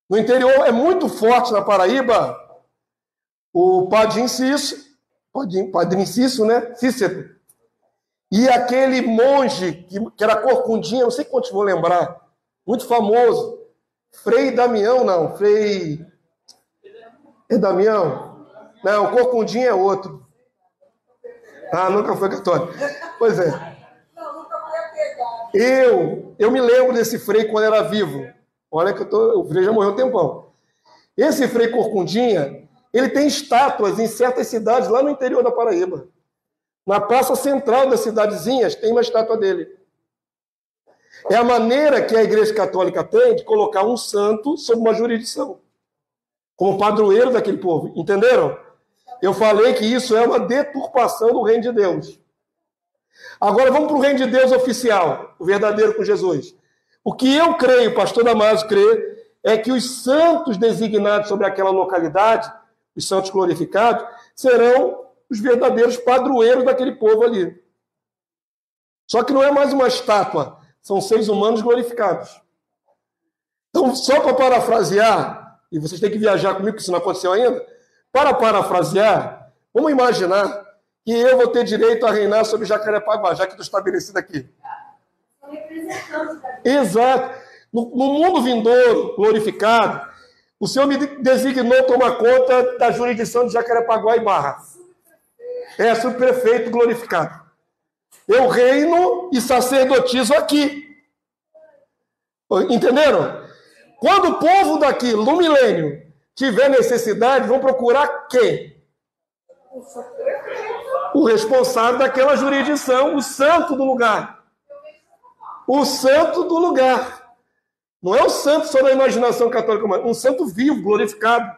No interior é muito forte na Paraíba o Padre Inciso, né? Cícero. E aquele monge que era corcundinha, não sei quantos vão lembrar, muito famoso, Frei Damião, não, Frei... É Damião? Não, corcundinha é outro. Ah, nunca foi católico. Pois é. Não, nunca foi apegado. Eu me lembro desse Frei quando era vivo. Olha que o Frei já morreu um tempão. Esse Frei Corcundinha, ele tem estátuas em certas cidades lá no interior da Paraíba. Na praça central das cidadezinhas tem uma estátua dele. É a maneira que a Igreja Católica tem de colocar um santo sob uma jurisdição, como padroeiro daquele povo. Entenderam? Eu falei que isso é uma deturpação do reino de Deus. Agora vamos para o reino de Deus oficial, o verdadeiro com Jesus. O que eu creio, o pastor Damaso crê, é que os santos designados sobre aquela localidade, os santos glorificados, serão os verdadeiros padroeiros daquele povo ali. Só que não é mais uma estátua, são seres humanos glorificados. Então, só para parafrasear, e vocês têm que viajar comigo, que isso não aconteceu ainda, para parafrasear, vamos imaginar que eu vou ter direito a reinar sobre Jacarepaguá, já que estou estabelecido aqui. Exato. No mundo vindouro, glorificado, o Senhor me designou tomar conta da jurisdição de Jacarepaguá e Barra. É subprefeito glorificado. Eu reino e sacerdotizo aqui. Entenderam? Quando o povo daqui, no milênio, tiver necessidade, vão procurar quem? O responsável daquela jurisdição, o santo do lugar. O santo do lugar. Não é o santo só da imaginação católica, mas um santo vivo, glorificado.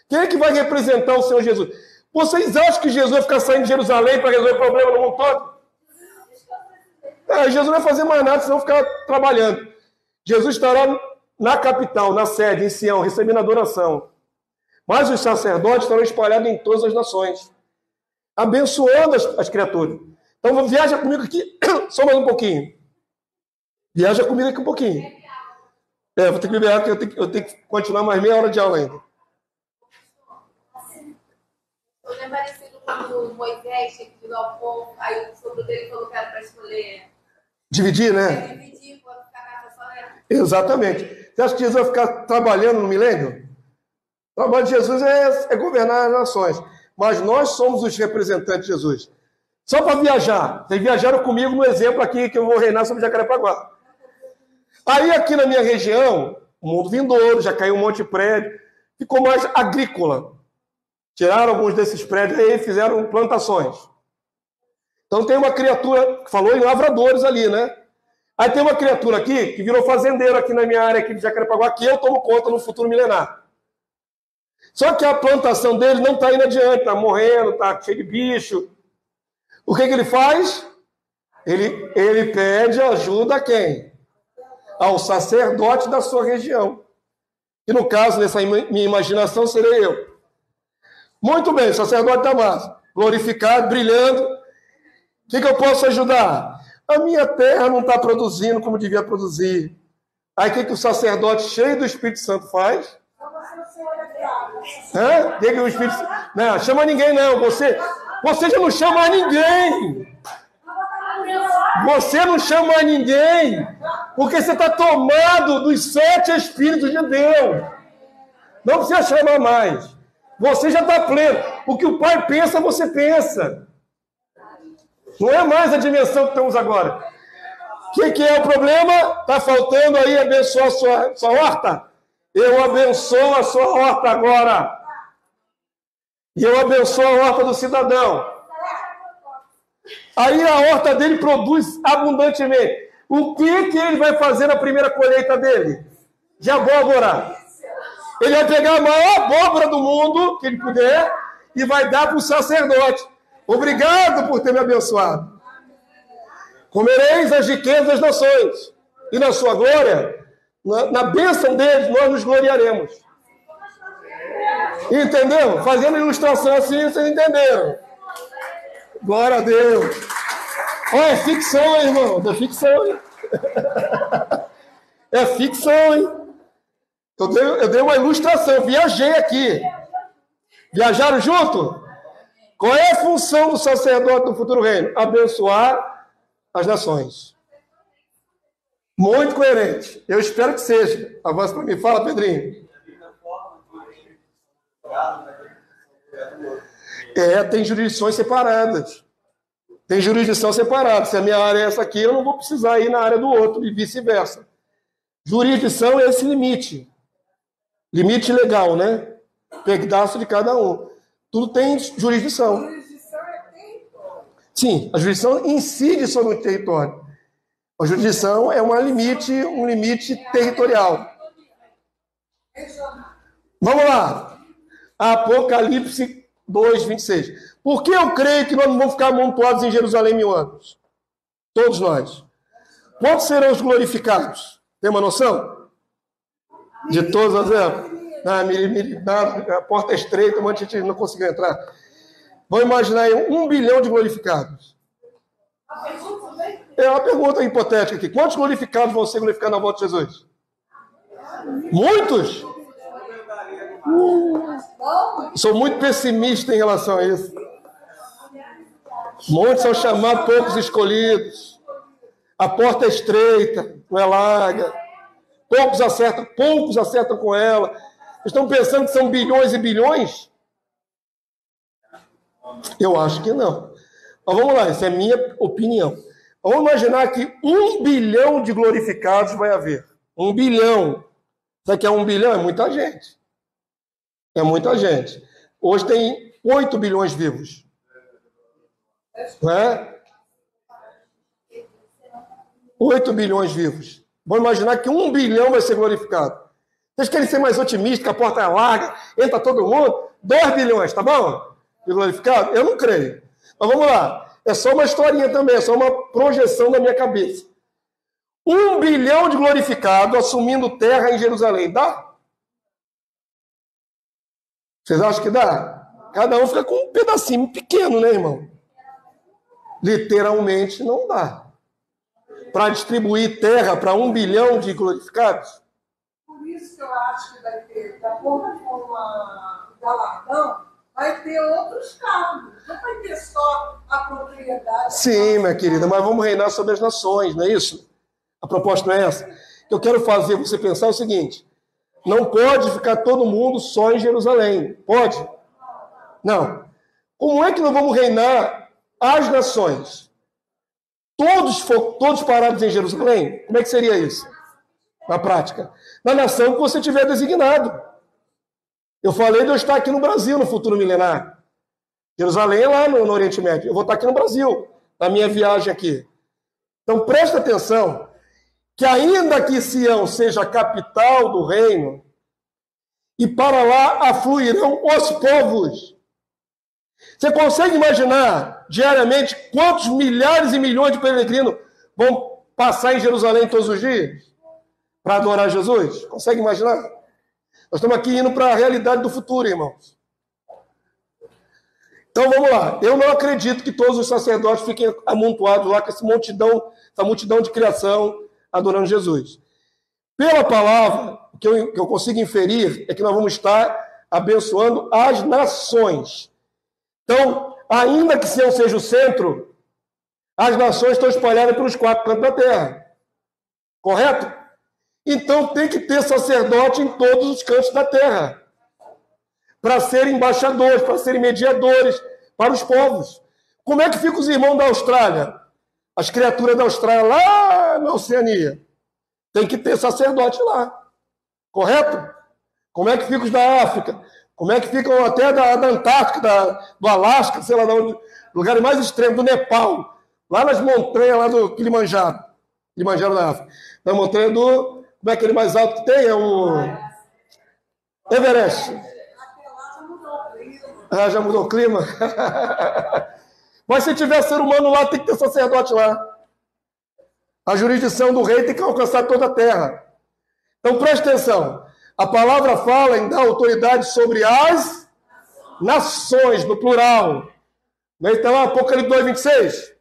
Quem é que vai representar o Senhor Jesus? Vocês acham que Jesus vai ficar saindo de Jerusalém para resolver o problema no mundo todo? Jesus não vai fazer mais nada, senão ficar trabalhando. Jesus estará na capital, na sede, em Sião, recebendo adoração. Mas os sacerdotes estarão espalhados em todas as nações, abençoando as criaturas. Então, viaja comigo aqui, só mais um pouquinho. Viaja comigo aqui um pouquinho. Vou ter que liberar, porque eu tenho que continuar mais meia hora de aula ainda. Eu lembro parecido quando Moisés tinha pedido ao povo, aí o sogro dele falou que era para escolher. Dividir, né? Dividir, quando ficar só ela. Exatamente. Você acha que Jesus vai ficar trabalhando no milênio? O trabalho de Jesus é governar as nações. Mas nós somos os representantes de Jesus. Só para viajar. Vocês viajaram comigo no exemplo aqui que eu vou reinar sobre Jacarepaguá. Aí aqui na minha região, o mundo vindouro, já caiu um monte de prédio, ficou mais agrícola. Tiraram alguns desses prédios aí e fizeram plantações. Então tem uma criatura, que falou em lavradores ali, né? Aí tem uma criatura aqui, que virou fazendeiro aqui na minha área aqui de Jacarepaguá, que eu tomo conta no futuro milenar. Só que a plantação dele não está indo adiante, está morrendo, está cheio de bicho. O que ele faz? Ele pede ajuda a quem? Ao sacerdote da sua região. que no caso, nessa minha imaginação, serei eu. Muito bem, sacerdote Damaso, glorificado, brilhando. O que eu posso ajudar? A minha terra não está produzindo como devia produzir. Aí o que o sacerdote cheio do Espírito Santo faz? O que o Espírito Santo... Não, chama ninguém não. Você já não chama ninguém. Você não chama ninguém. Porque você está tomado dos 7 Espíritos de Deus. Não precisa chamar mais. Você já está pleno. O que o Pai pensa, você pensa. Não é mais a dimensão que estamos agora. O que é o problema? Está faltando aí abençoar a sua horta? Eu abençoo a sua horta agora. E eu abençoo a horta do cidadão. Aí a horta dele produz abundantemente. O que ele vai fazer na primeira colheita dele? De abóbora. Ele vai pegar a maior abóbora do mundo que ele puder e vai dar para o sacerdote. Obrigado por ter me abençoado. Comereis as riquezas das nações. E na sua glória, na bênção deles, nós nos gloriaremos. Entendeu? Fazendo ilustração assim, vocês entenderam. Glória a Deus. Olha, é ficção, hein, irmão? É ficção, hein? É ficção, hein? Eu dei uma ilustração, eu viajei aqui. Viajaram junto? Qual é a função do sacerdote do futuro reino? Abençoar as nações. Muito coerente. Eu espero que seja. Avança para mim. Fala, Pedrinho. Tem jurisdições separadas. Tem jurisdição separada. Se a minha área é essa aqui, eu não vou precisar ir na área do outro e vice-versa. Jurisdição é esse limite. Limite legal, né? Pedaço de cada um. Tudo tem jurisdição. A jurisdição é território. Sim, a jurisdição incide sobre o território. A jurisdição é um limite territorial. Vamos lá. Apocalipse 2, 26. Por que eu creio que nós não vamos ficar amontoados em Jerusalém 1000 anos? Todos nós. Quantos serão os glorificados? Tem uma noção? De todas as épocas? A porta é estreita, um monte de gente não conseguiu entrar. Vamos imaginar aí 1 bilhão de glorificados. É uma pergunta hipotética aqui. Quantos glorificados vão ser glorificados na volta de Jesus? Muitos? Sou muito pessimista em relação a isso. Muitos são chamados, poucos escolhidos. A porta é estreita, não é larga. Poucos acertam com ela. Estão pensando que são bilhões e bilhões? Eu acho que não. Mas vamos lá, essa é a minha opinião. Vamos imaginar que 1 bilhão de glorificados vai haver. 1 bilhão. Sabe o que é 1 bilhão? É muita gente. É muita gente. Hoje tem 8 bilhões vivos. Não é? 8 bilhões vivos. Vamos imaginar que 1 bilhão vai ser glorificado. Vocês querem ser mais otimistas, que a porta é larga, entra todo mundo? 2 bilhões, tá bom? De glorificado? Eu não creio. Mas vamos lá. É só uma historinha também, é só uma projeção da minha cabeça. 1 bilhão de glorificados assumindo terra em Jerusalém. Dá? Vocês acham que dá? Cada um fica com um pedacinho pequeno, né, irmão? Literalmente não dá. Para distribuir terra para 1 bilhão de glorificados? Por isso que eu acho que vai ter, de acordo com o galardão, vai ter outros cargos. Não vai ter só a propriedade. Sim, minha querida, mas vamos reinar sobre as nações, não é isso? A proposta não é essa? Eu quero fazer você pensar o seguinte: não pode ficar todo mundo só em Jerusalém. Pode? Não. Como é que nós vamos reinar as nações? Todos parados em Jerusalém? Como é que seria isso? Na prática. Na nação que você tiver designado. Eu falei de eu estar aqui no Brasil no futuro milenar. Jerusalém é lá no Oriente Médio. Eu vou estar aqui no Brasil, na minha viagem aqui. Então presta atenção que ainda que Sião seja a capital do reino, e para lá afluirão os povos. Você consegue imaginar diariamente quantos milhares e milhões de peregrinos vão passar em Jerusalém todos os dias para adorar Jesus? Consegue imaginar? Nós estamos aqui indo para a realidade do futuro, irmãos. Então vamos lá. Eu não acredito que todos os sacerdotes fiquem amontoados lá com essa multidão de criação adorando Jesus. Pela palavra, o que eu consigo inferir é que nós vamos estar abençoando as nações. Então, ainda que Sião seja o centro, as nações estão espalhadas pelos 4 cantos da terra. Correto? Então tem que ter sacerdote em todos os cantos da terra, para serem embaixadores, para serem mediadores para os povos. Como é que ficam os irmãos da Austrália? As criaturas da Austrália lá na Oceania. Tem que ter sacerdote lá. Correto? Como é que ficam os da África? Como é que ficam até da Antártica, do Alasca, sei lá, lugares mais extremos, do Nepal, lá nas montanhas lá do Kilimanjaro. Kilimanjaro da África. Na montanha do... Como é aquele mais alto que tem? É o Everest. Ah, já mudou o clima? Mas se tiver ser humano lá, tem que ter sacerdote lá. A jurisdição do rei tem que alcançar toda a terra. Então preste atenção. A palavra fala em dar autoridade sobre as nações, no plural. Então, Apocalipse 2:26.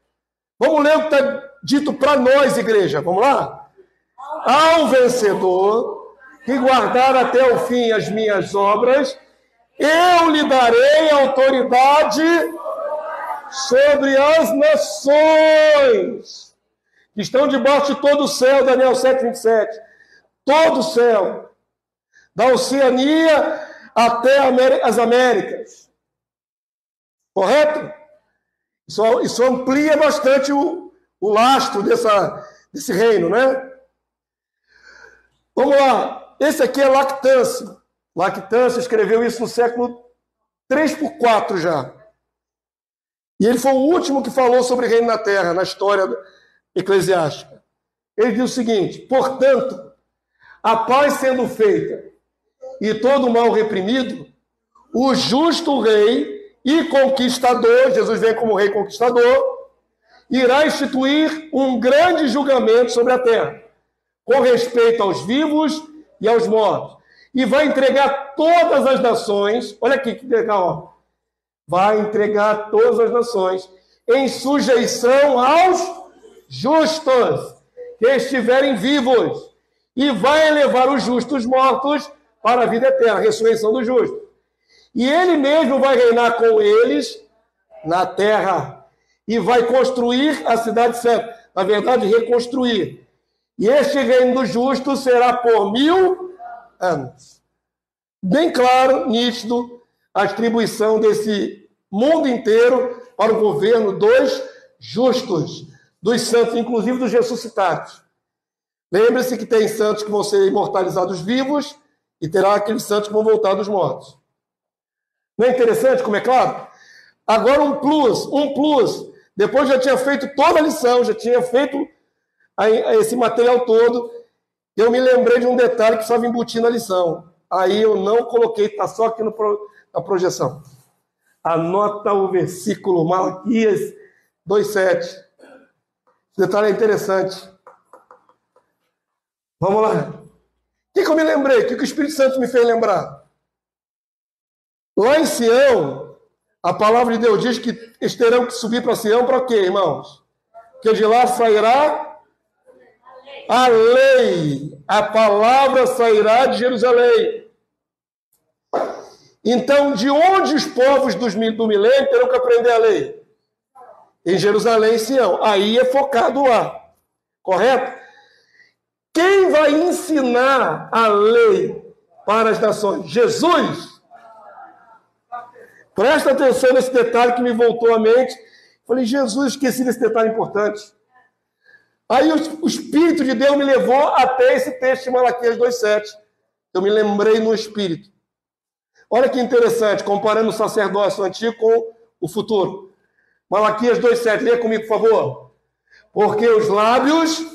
Vamos ler o que está dito para nós, igreja. Vamos lá? Ao vencedor que guardar até o fim as minhas obras, eu lhe darei autoridade sobre as nações que estão debaixo de todo o céu, Daniel 7:27. Todo o céu, da Oceania até as Américas. Correto? Isso amplia bastante o lastro desse reino, né? Vamos lá. Esse aqui é Lactâncio. Lactâncio escreveu isso no século 3 por 4 já. E ele foi o último que falou sobre reino na terra, na história eclesiástica. Ele diz o seguinte: portanto, a paz sendo feita e todo o mal reprimido, o justo rei e conquistador, Jesus vem como rei conquistador, irá instituir um grande julgamento sobre a terra, com respeito aos vivos e aos mortos. E vai entregar todas as nações, olha aqui que legal, ó. Vai entregar todas as nações em sujeição aos justos que estiverem vivos, e vai elevar os justos mortos para a vida eterna, a ressurreição dos justos. E ele mesmo vai reinar com eles na terra e vai construir a cidade certa, na verdade, reconstruir. E este reino dos justos será por 1000 anos. Bem claro, nítido, a atribuição desse mundo inteiro para o governo dos justos, dos santos, inclusive dos ressuscitados. Lembre-se que tem santos que vão ser imortalizados vivos e terá aqueles santos que vão voltar dos mortos. Não é interessante como é claro? Agora um plus. Depois já tinha feito toda a lição, já tinha feito esse material todo. Eu me lembrei de um detalhe que estava embutido na lição. Aí eu não coloquei, está só aqui na projeção. Anota o versículo, Malaquias 2:7. Esse detalhe é interessante. Vamos lá. O que eu me lembrei? O que o Espírito Santo me fez lembrar? Lá em Sião, a palavra de Deus diz que eles terão que subir para Sião para quê, irmãos? Que de lá sairá a lei. A palavra sairá de Jerusalém. Então, de onde os povos do milênio terão que aprender a lei? Em Jerusalém e Sião. Aí é focado lá. Correto? Quem vai ensinar a lei para as nações? Jesus. Presta atenção nesse detalhe que me voltou à mente. Falei, Jesus, esqueci desse detalhe importante. Aí o Espírito de Deus me levou até esse texto de Malaquias 2:7. Eu me lembrei no Espírito. Olha que interessante, comparando o sacerdócio antigo com o futuro. Malaquias 2:7, leia comigo, por favor. Porque os lábios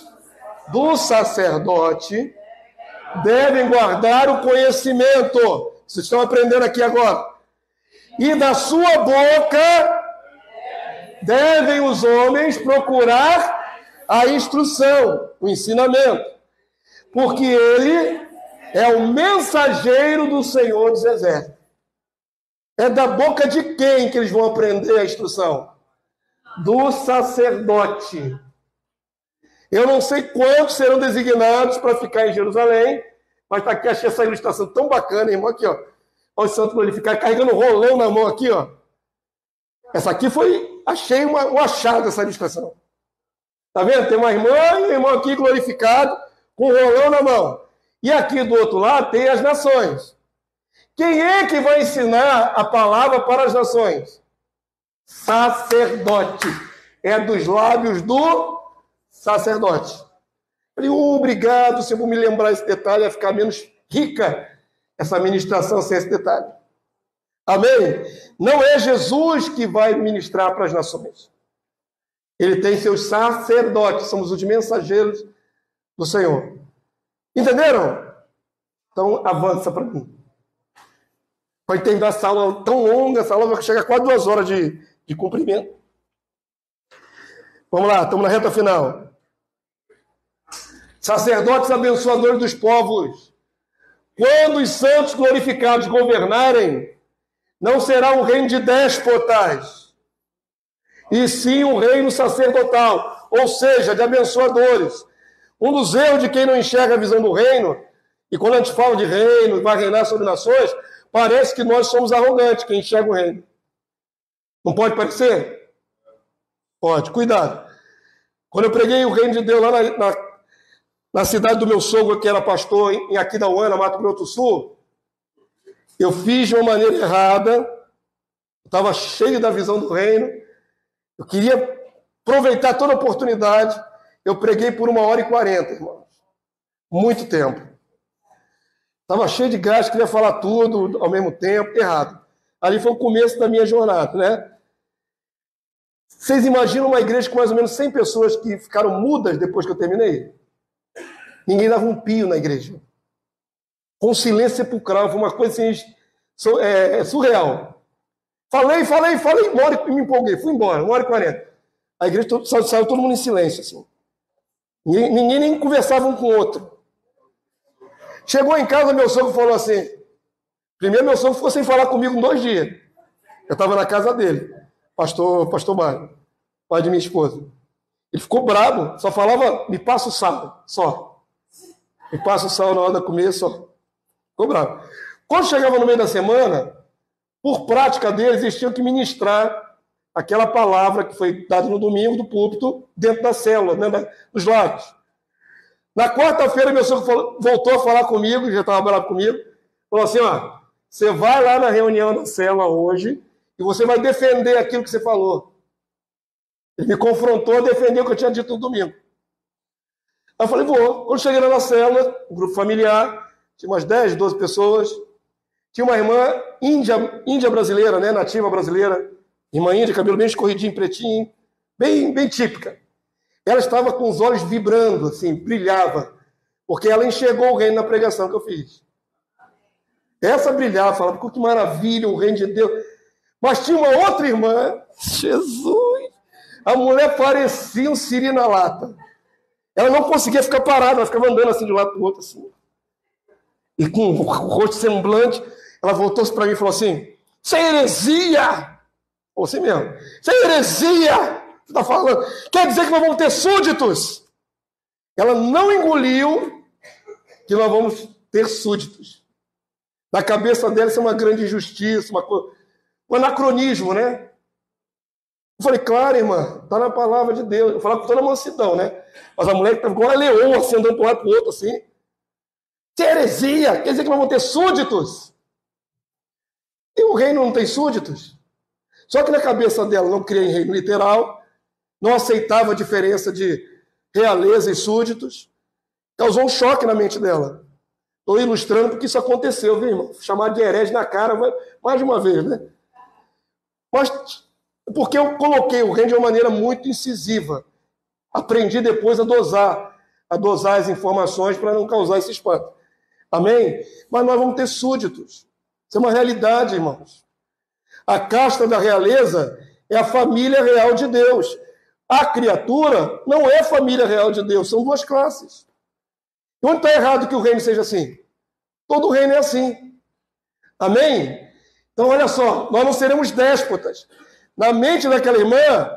do sacerdote devem guardar o conhecimento. Vocês estão aprendendo aqui agora. E da sua boca devem os homens procurar a instrução, o ensinamento. Porque ele É o mensageiro do Senhor dos Exércitos. É da boca de quem que eles vão aprender a instrução? Do sacerdote. Eu não sei quantos serão designados para ficar em Jerusalém, mas está aqui, achei essa ilustração tão bacana, irmão, aqui, ó. Olha o santo glorificado, carregando um rolão na mão aqui, ó. Essa aqui foi, achei um achado, essa ilustração. Tá vendo? Tem uma irmã e um irmão aqui glorificado, com um rolão na mão. E aqui do outro lado tem as nações. Quem é que vai ensinar a palavra para as nações? Sacerdote. É dos lábios do sacerdote. Falei, obrigado, se eu vou me lembrar esse detalhe, vai ficar menos rica essa ministração sem esse detalhe. Amém? Não é Jesus que vai ministrar para as nações. Ele tem seus sacerdotes, somos os mensageiros do Senhor. Entenderam? Então, avança para mim. Para entender essa aula tão longa, essa aula vai chegar a quase 2 horas de cumprimento. Vamos lá, estamos na reta final. Sacerdotes abençoadores dos povos. Quando os santos glorificados governarem, não será um reino de déspotas, e sim um reino sacerdotal, ou seja, de abençoadores. Um dos erros de quem não enxerga a visão do reino, e quando a gente fala de reino, vai reinar sobre nações, parece que nós somos arrogantes, quem enxerga o reino. Não pode parecer? Pode, cuidado. Quando eu preguei o reino de Deus lá na cidade do meu sogro, que era pastor em Aquidauana, Mato Grosso do Sul, eu fiz de uma maneira errada, eu estava cheio da visão do reino, eu queria aproveitar toda a oportunidade, eu preguei por 1h40, irmãos. Muito tempo. Estava cheio de gás, queria falar tudo ao mesmo tempo, errado. Ali foi o começo da minha jornada, né? Vocês imaginam uma igreja com mais ou menos 100 pessoas que ficaram mudas depois que eu terminei? Ninguém dava um pio na igreja. Com silêncio sepulcral, foi uma coisa assim, surreal. Falei, e me empolguei, fui embora, 1h40. A igreja saiu todo mundo em silêncio, assim. Ninguém nem conversava um com o outro. Chegou em casa, meu sogro falou assim, primeiro meu sogro ficou sem falar comigo 2 dias. Eu estava na casa dele, pastor Mário, pai de minha esposa. Ele ficou bravo, só falava, me passa o sal, só. Me passa o sal na hora de comer, só. Ficou bravo. Quando chegava no meio da semana, por prática deles, eles tinham que ministrar aquela palavra que foi dada no domingo do púlpito, dentro da célula, dentro dos lados. Na quarta-feira, meu sogro voltou a falar comigo, já estava bravo comigo, falou assim, ó, você vai lá na reunião da célula hoje e você vai defender aquilo que você falou. Ele me confrontou a defender o que eu tinha dito no domingo. Aí eu falei, vou. Quando cheguei lá na célula, um grupo familiar, tinha umas 10, 12 pessoas, tinha uma irmã índia brasileira, né, nativa brasileira, irmã índia, cabelo bem escorridinho, pretinho, bem típica. Ela estava com os olhos vibrando, assim, brilhava, porque ela enxergou o reino na pregação que eu fiz. Essa brilhava, falava, que maravilha, o reino de Deus. Mas tinha uma outra irmã, Jesus, a mulher parecia um siri na lata. Ela não conseguia ficar parada, ela ficava andando assim de um lado para o outro, assim. E com o rosto semblante, ela voltou-se para mim e falou assim, isso é heresia! Ou assim mesmo, isso é heresia! Você está falando? Quer dizer que nós vamos ter súditos? Ela não engoliu que nós vamos ter súditos. Na cabeça dela isso é uma grande injustiça, um anacronismo, né? Eu falei, claro, irmã, está na palavra de Deus. Eu falava com toda a mansidão, né? Mas a mulher estava igual a leoa, assim, andando para um lado para o outro, assim. Isso é heresia, quer dizer que nós vamos ter súditos? E o reino não tem súditos? Só que na cabeça dela não cria em reino literal, não aceitava a diferença de realeza e súditos, causou um choque na mente dela. Estou ilustrando porque isso aconteceu, viu, irmão? Chamar de herege na cara mais de uma vez, né? Mas porque eu coloquei o reino de uma maneira muito incisiva. Aprendi depois a dosar as informações para não causar esse espanto. Amém? Mas nós vamos ter súditos. Isso é uma realidade, irmãos. A casta da realeza é a família real de Deus. A criatura não é a família real de Deus, são 2 classes. E onde está errado que o reino seja assim? Todo reino é assim. Amém? Então, olha só, nós não seremos déspotas. Na mente daquela irmã,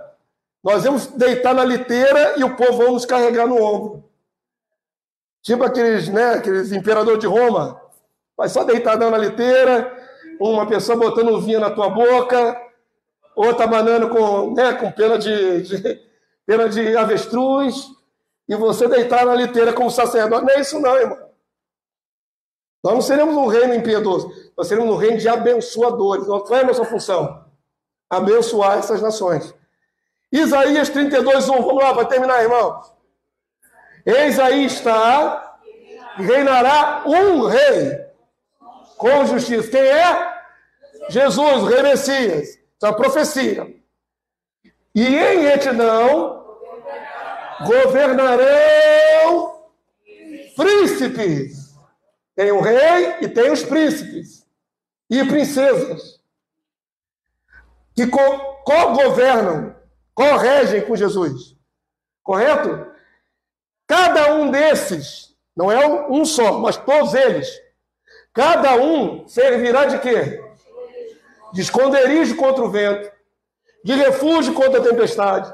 nós vamos deitar na liteira e o povo vai nos carregar no ombro. Tipo aqueles imperadores de Roma. Vai só deitadão na liteira, uma pessoa botando vinho na tua boca, outra banana com pena de avestruz, e você deitar na liteira como sacerdote. Não é isso não, irmão. Nós não seremos um reino impiedoso, nós seremos um reino de abençoadores. Qual é a nossa função? Abençoar essas nações. Isaías 32, 1. Vamos lá, para terminar, irmãos. Eis aí está, reinará um rei com justiça. Quem é? Jesus, o rei Messias. Isso é uma profecia. E em retidão governarão príncipes. Tem o rei e tem os príncipes e princesas que co-governam, corregem com Jesus. Correto? Cada um desses, não é um só, mas todos eles, cada um servirá de quê? De esconderijo contra o vento, de refúgio contra a tempestade,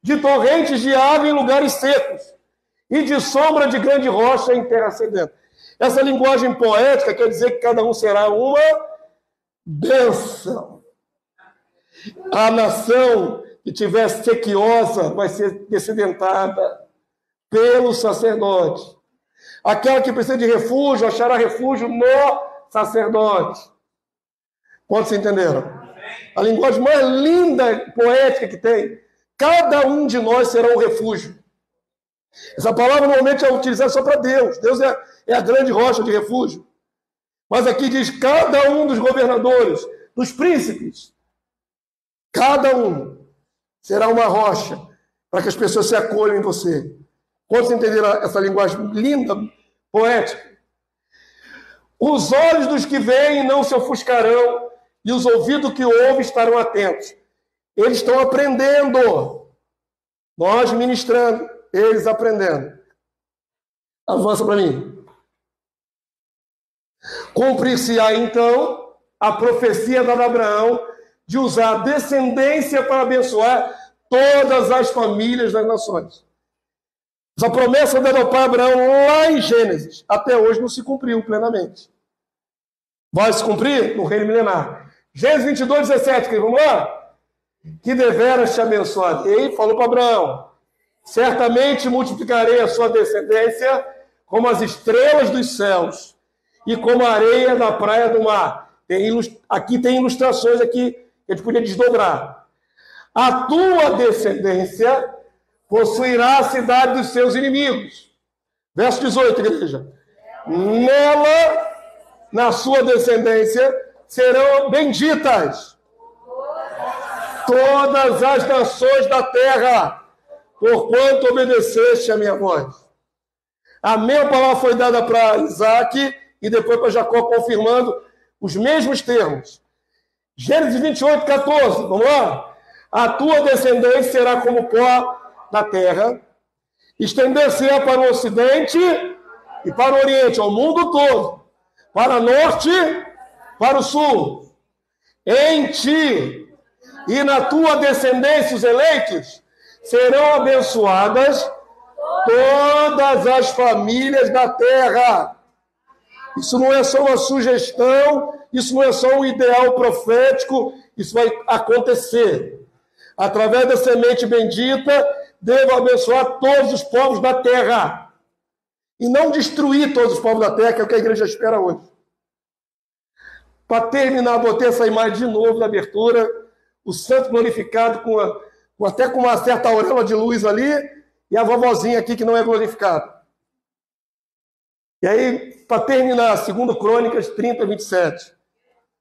de torrentes de água em lugares secos e de sombra de grande rocha em terra sedenta. Essa linguagem poética quer dizer que cada um será uma bênção. A nação que estiver sequiosa vai ser descedentada pelo sacerdote. Aquela que precisa de refúgio achará refúgio no sacerdote. Quantos entenderam? A linguagem mais linda, poética que tem. Cada um de nós será um refúgio. Essa palavra normalmente é utilizada só para Deus. Deus é a grande rocha de refúgio. Mas aqui diz cada um dos governadores, dos príncipes. Cada um será uma rocha para que as pessoas se acolham em você. Quantos entenderam essa linguagem linda, poética? Os olhos dos que veem não se ofuscarão, e os ouvidos que ouvem estarão atentos. Eles estão aprendendo. Nós ministrando, eles aprendendo. Avança para mim. Cumprir-se-á, então, a profecia dada a Abraão de usar a descendência para abençoar todas as famílias das nações. Essa promessa dada ao pai Abraão lá em Gênesis, até hoje não se cumpriu plenamente. Vai se cumprir no reino milenar. Gênesis 22, 17, que vamos lá? Que deveras te abençoarei, falou para Abraão, certamente multiplicarei a sua descendência como as estrelas dos céus e como a areia da praia do mar. Aqui tem ilustrações aqui que a gente podia desdobrar. A tua descendência possuirá a cidade dos seus inimigos. Verso 18, igreja. Nela, na sua descendência, serão benditas todas as nações da terra, porquanto obedeceste a minha voz. A minha palavra foi dada para Isaac e depois para Jacó, confirmando os mesmos termos. Gênesis 28, 14, vamos lá? A tua descendência será como pó da terra, estender-se-á para o ocidente e para o oriente, ao mundo todo, para o norte, para o sul. Em ti e na tua descendência, os eleitos, serão abençoadas todas as famílias da terra. Isso não é só uma sugestão, isso não é só um ideal profético, isso vai acontecer. Através da semente bendita, devo abençoar todos os povos da terra. E não destruir todos os povos da terra, que é o que a igreja espera hoje. Para terminar, botei essa imagem de novo na abertura, o santo glorificado, até com uma certa auréola de luz ali, e a vovozinha aqui que não é glorificada. E aí, para terminar, 2 Crônicas 30, 27.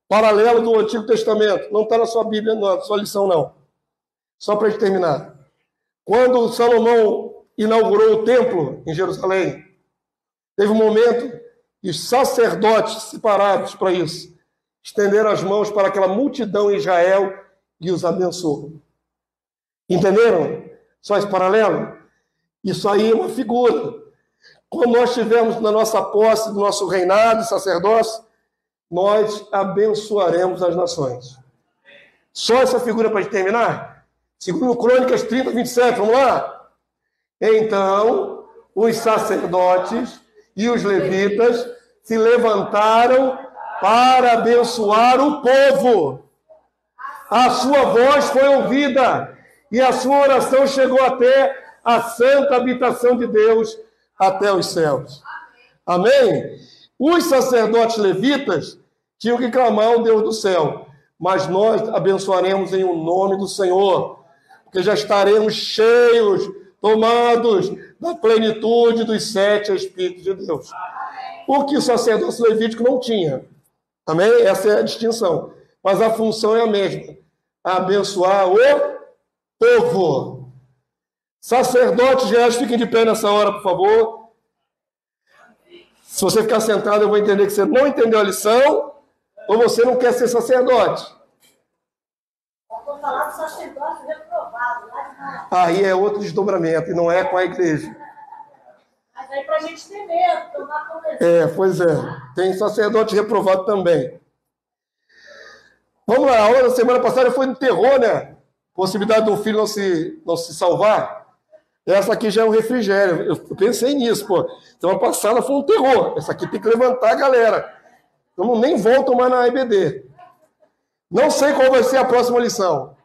Paralelo do Antigo Testamento. Não está na sua Bíblia, não, na sua lição, não. Só para a gente terminar. Quando Salomão inaugurou o templo em Jerusalém, teve um momento que os sacerdotes separados para isso estenderam as mãos para aquela multidão em Israel e os abençoou. Entenderam? Só esse paralelo? Isso aí é uma figura. quando nós estivermos na nossa posse do nosso reinado e sacerdócio, nós abençoaremos as nações. Só essa figura para terminar? Segundo Crônicas 30, 27, vamos lá? Então, os sacerdotes e os levitas se levantaram para abençoar o povo. A sua voz foi ouvida e a sua oração chegou até a santa habitação de Deus, até os céus. Amém? Os sacerdotes levitas tinham que clamar ao Deus do céu, mas nós abençoaremos em o nome do Senhor, porque já estaremos cheios, tomados da plenitude dos 7 Espíritos de Deus. O que o sacerdócio levítico não tinha. Amém? Essa é a distinção. Mas a função é a mesma. Abençoar o povo. Sacerdotes reais, fiquem de pé nessa hora, por favor. Se você ficar sentado, eu vou entender que você não entendeu a lição ou você não quer ser sacerdote. Eu vou falar do sacerdote reprovado. Aí é outro desdobramento, e não é com a igreja. Mas aí para a gente ter medo, tomar conversa. Pois é. Tem sacerdote reprovado também. Vamos lá, a aula da semana passada foi no terror, né? Possibilidade do filho não se salvar. Essa aqui já é um refrigério. Eu pensei nisso, pô. Semana passada foi um terror. Essa aqui tem que levantar a galera. Eu nem volto mais na EBD. Não sei qual vai ser a próxima lição.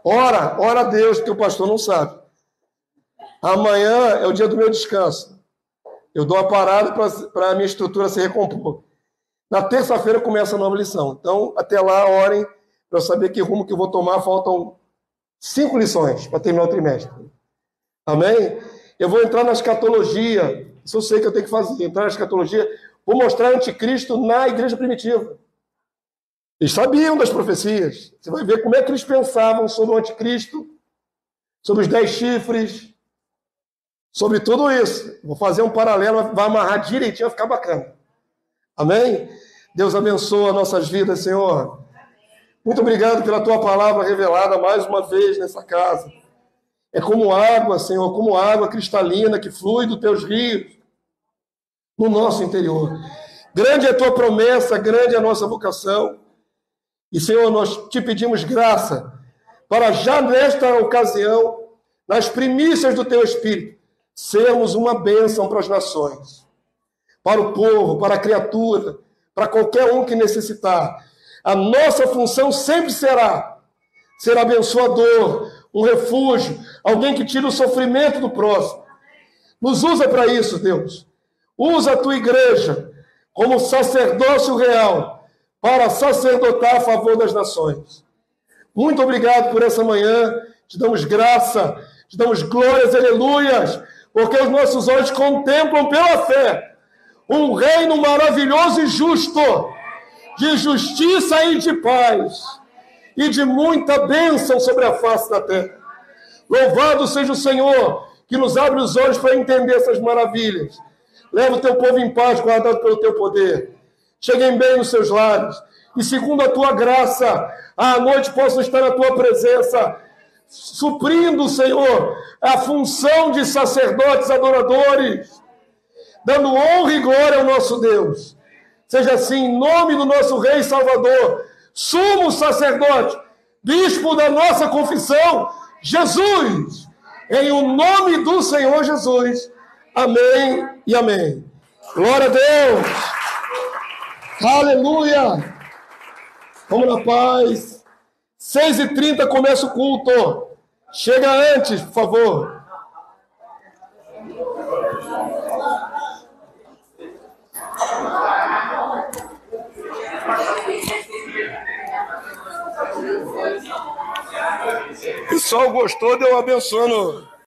Ora a Deus, que o pastor não sabe. Amanhã é o dia do meu descanso. Eu dou uma parada para a minha estrutura se recompor. Na terça-feira começa a nova lição. Então, até lá, orem para eu saber que rumo que eu vou tomar. Faltam 5 lições para terminar o trimestre. Amém? Eu vou entrar na escatologia. Isso eu sei que eu tenho que fazer. Entrar na escatologia. Vou mostrar o anticristo na igreja primitiva. Eles sabiam das profecias. Você vai ver como é que eles pensavam sobre o anticristo, sobre os 10 chifres, sobre tudo isso. Vou fazer um paralelo, vai amarrar direitinho, vai ficar bacana. Amém? Deus abençoa nossas vidas, Senhor. Muito obrigado pela tua palavra revelada mais uma vez nessa casa. É como água, Senhor, como água cristalina que flui dos teus rios no nosso interior. Grande é a tua promessa, grande é a nossa vocação. E, Senhor, nós te pedimos graça para já nesta ocasião, nas primícias do teu Espírito, sermos uma bênção para as nações, para o povo, para a criatura, para qualquer um que necessitar. A nossa função sempre será ser abençoador, um refúgio, alguém que tira o sofrimento do próximo. Nos usa para isso, Deus. Usa a tua igreja como sacerdócio real para sacerdotar a favor das nações. Muito obrigado por essa manhã. Te damos graça, te damos glórias, aleluias, porque os nossos olhos contemplam pela fé um reino maravilhoso e justo, de justiça e de paz, e de muita bênção sobre a face da terra. Louvado seja o Senhor, que nos abre os olhos para entender essas maravilhas. Leva o teu povo em paz, guardado pelo teu poder. Cheguem bem nos seus lares, e segundo a tua graça, à noite possam estar na tua presença, suprindo, Senhor, a função de sacerdotes adoradores, dando honra e glória ao nosso Deus. Seja assim, em nome do nosso Rei Salvador, sumo sacerdote, bispo da nossa confissão, Jesus, em o nome do Senhor Jesus. Amém e amém. Glória a Deus. Aleluia. Vamos na paz. 6h30 começa o culto. Chega antes, por favor. O pessoal gostou, Deus abençoando.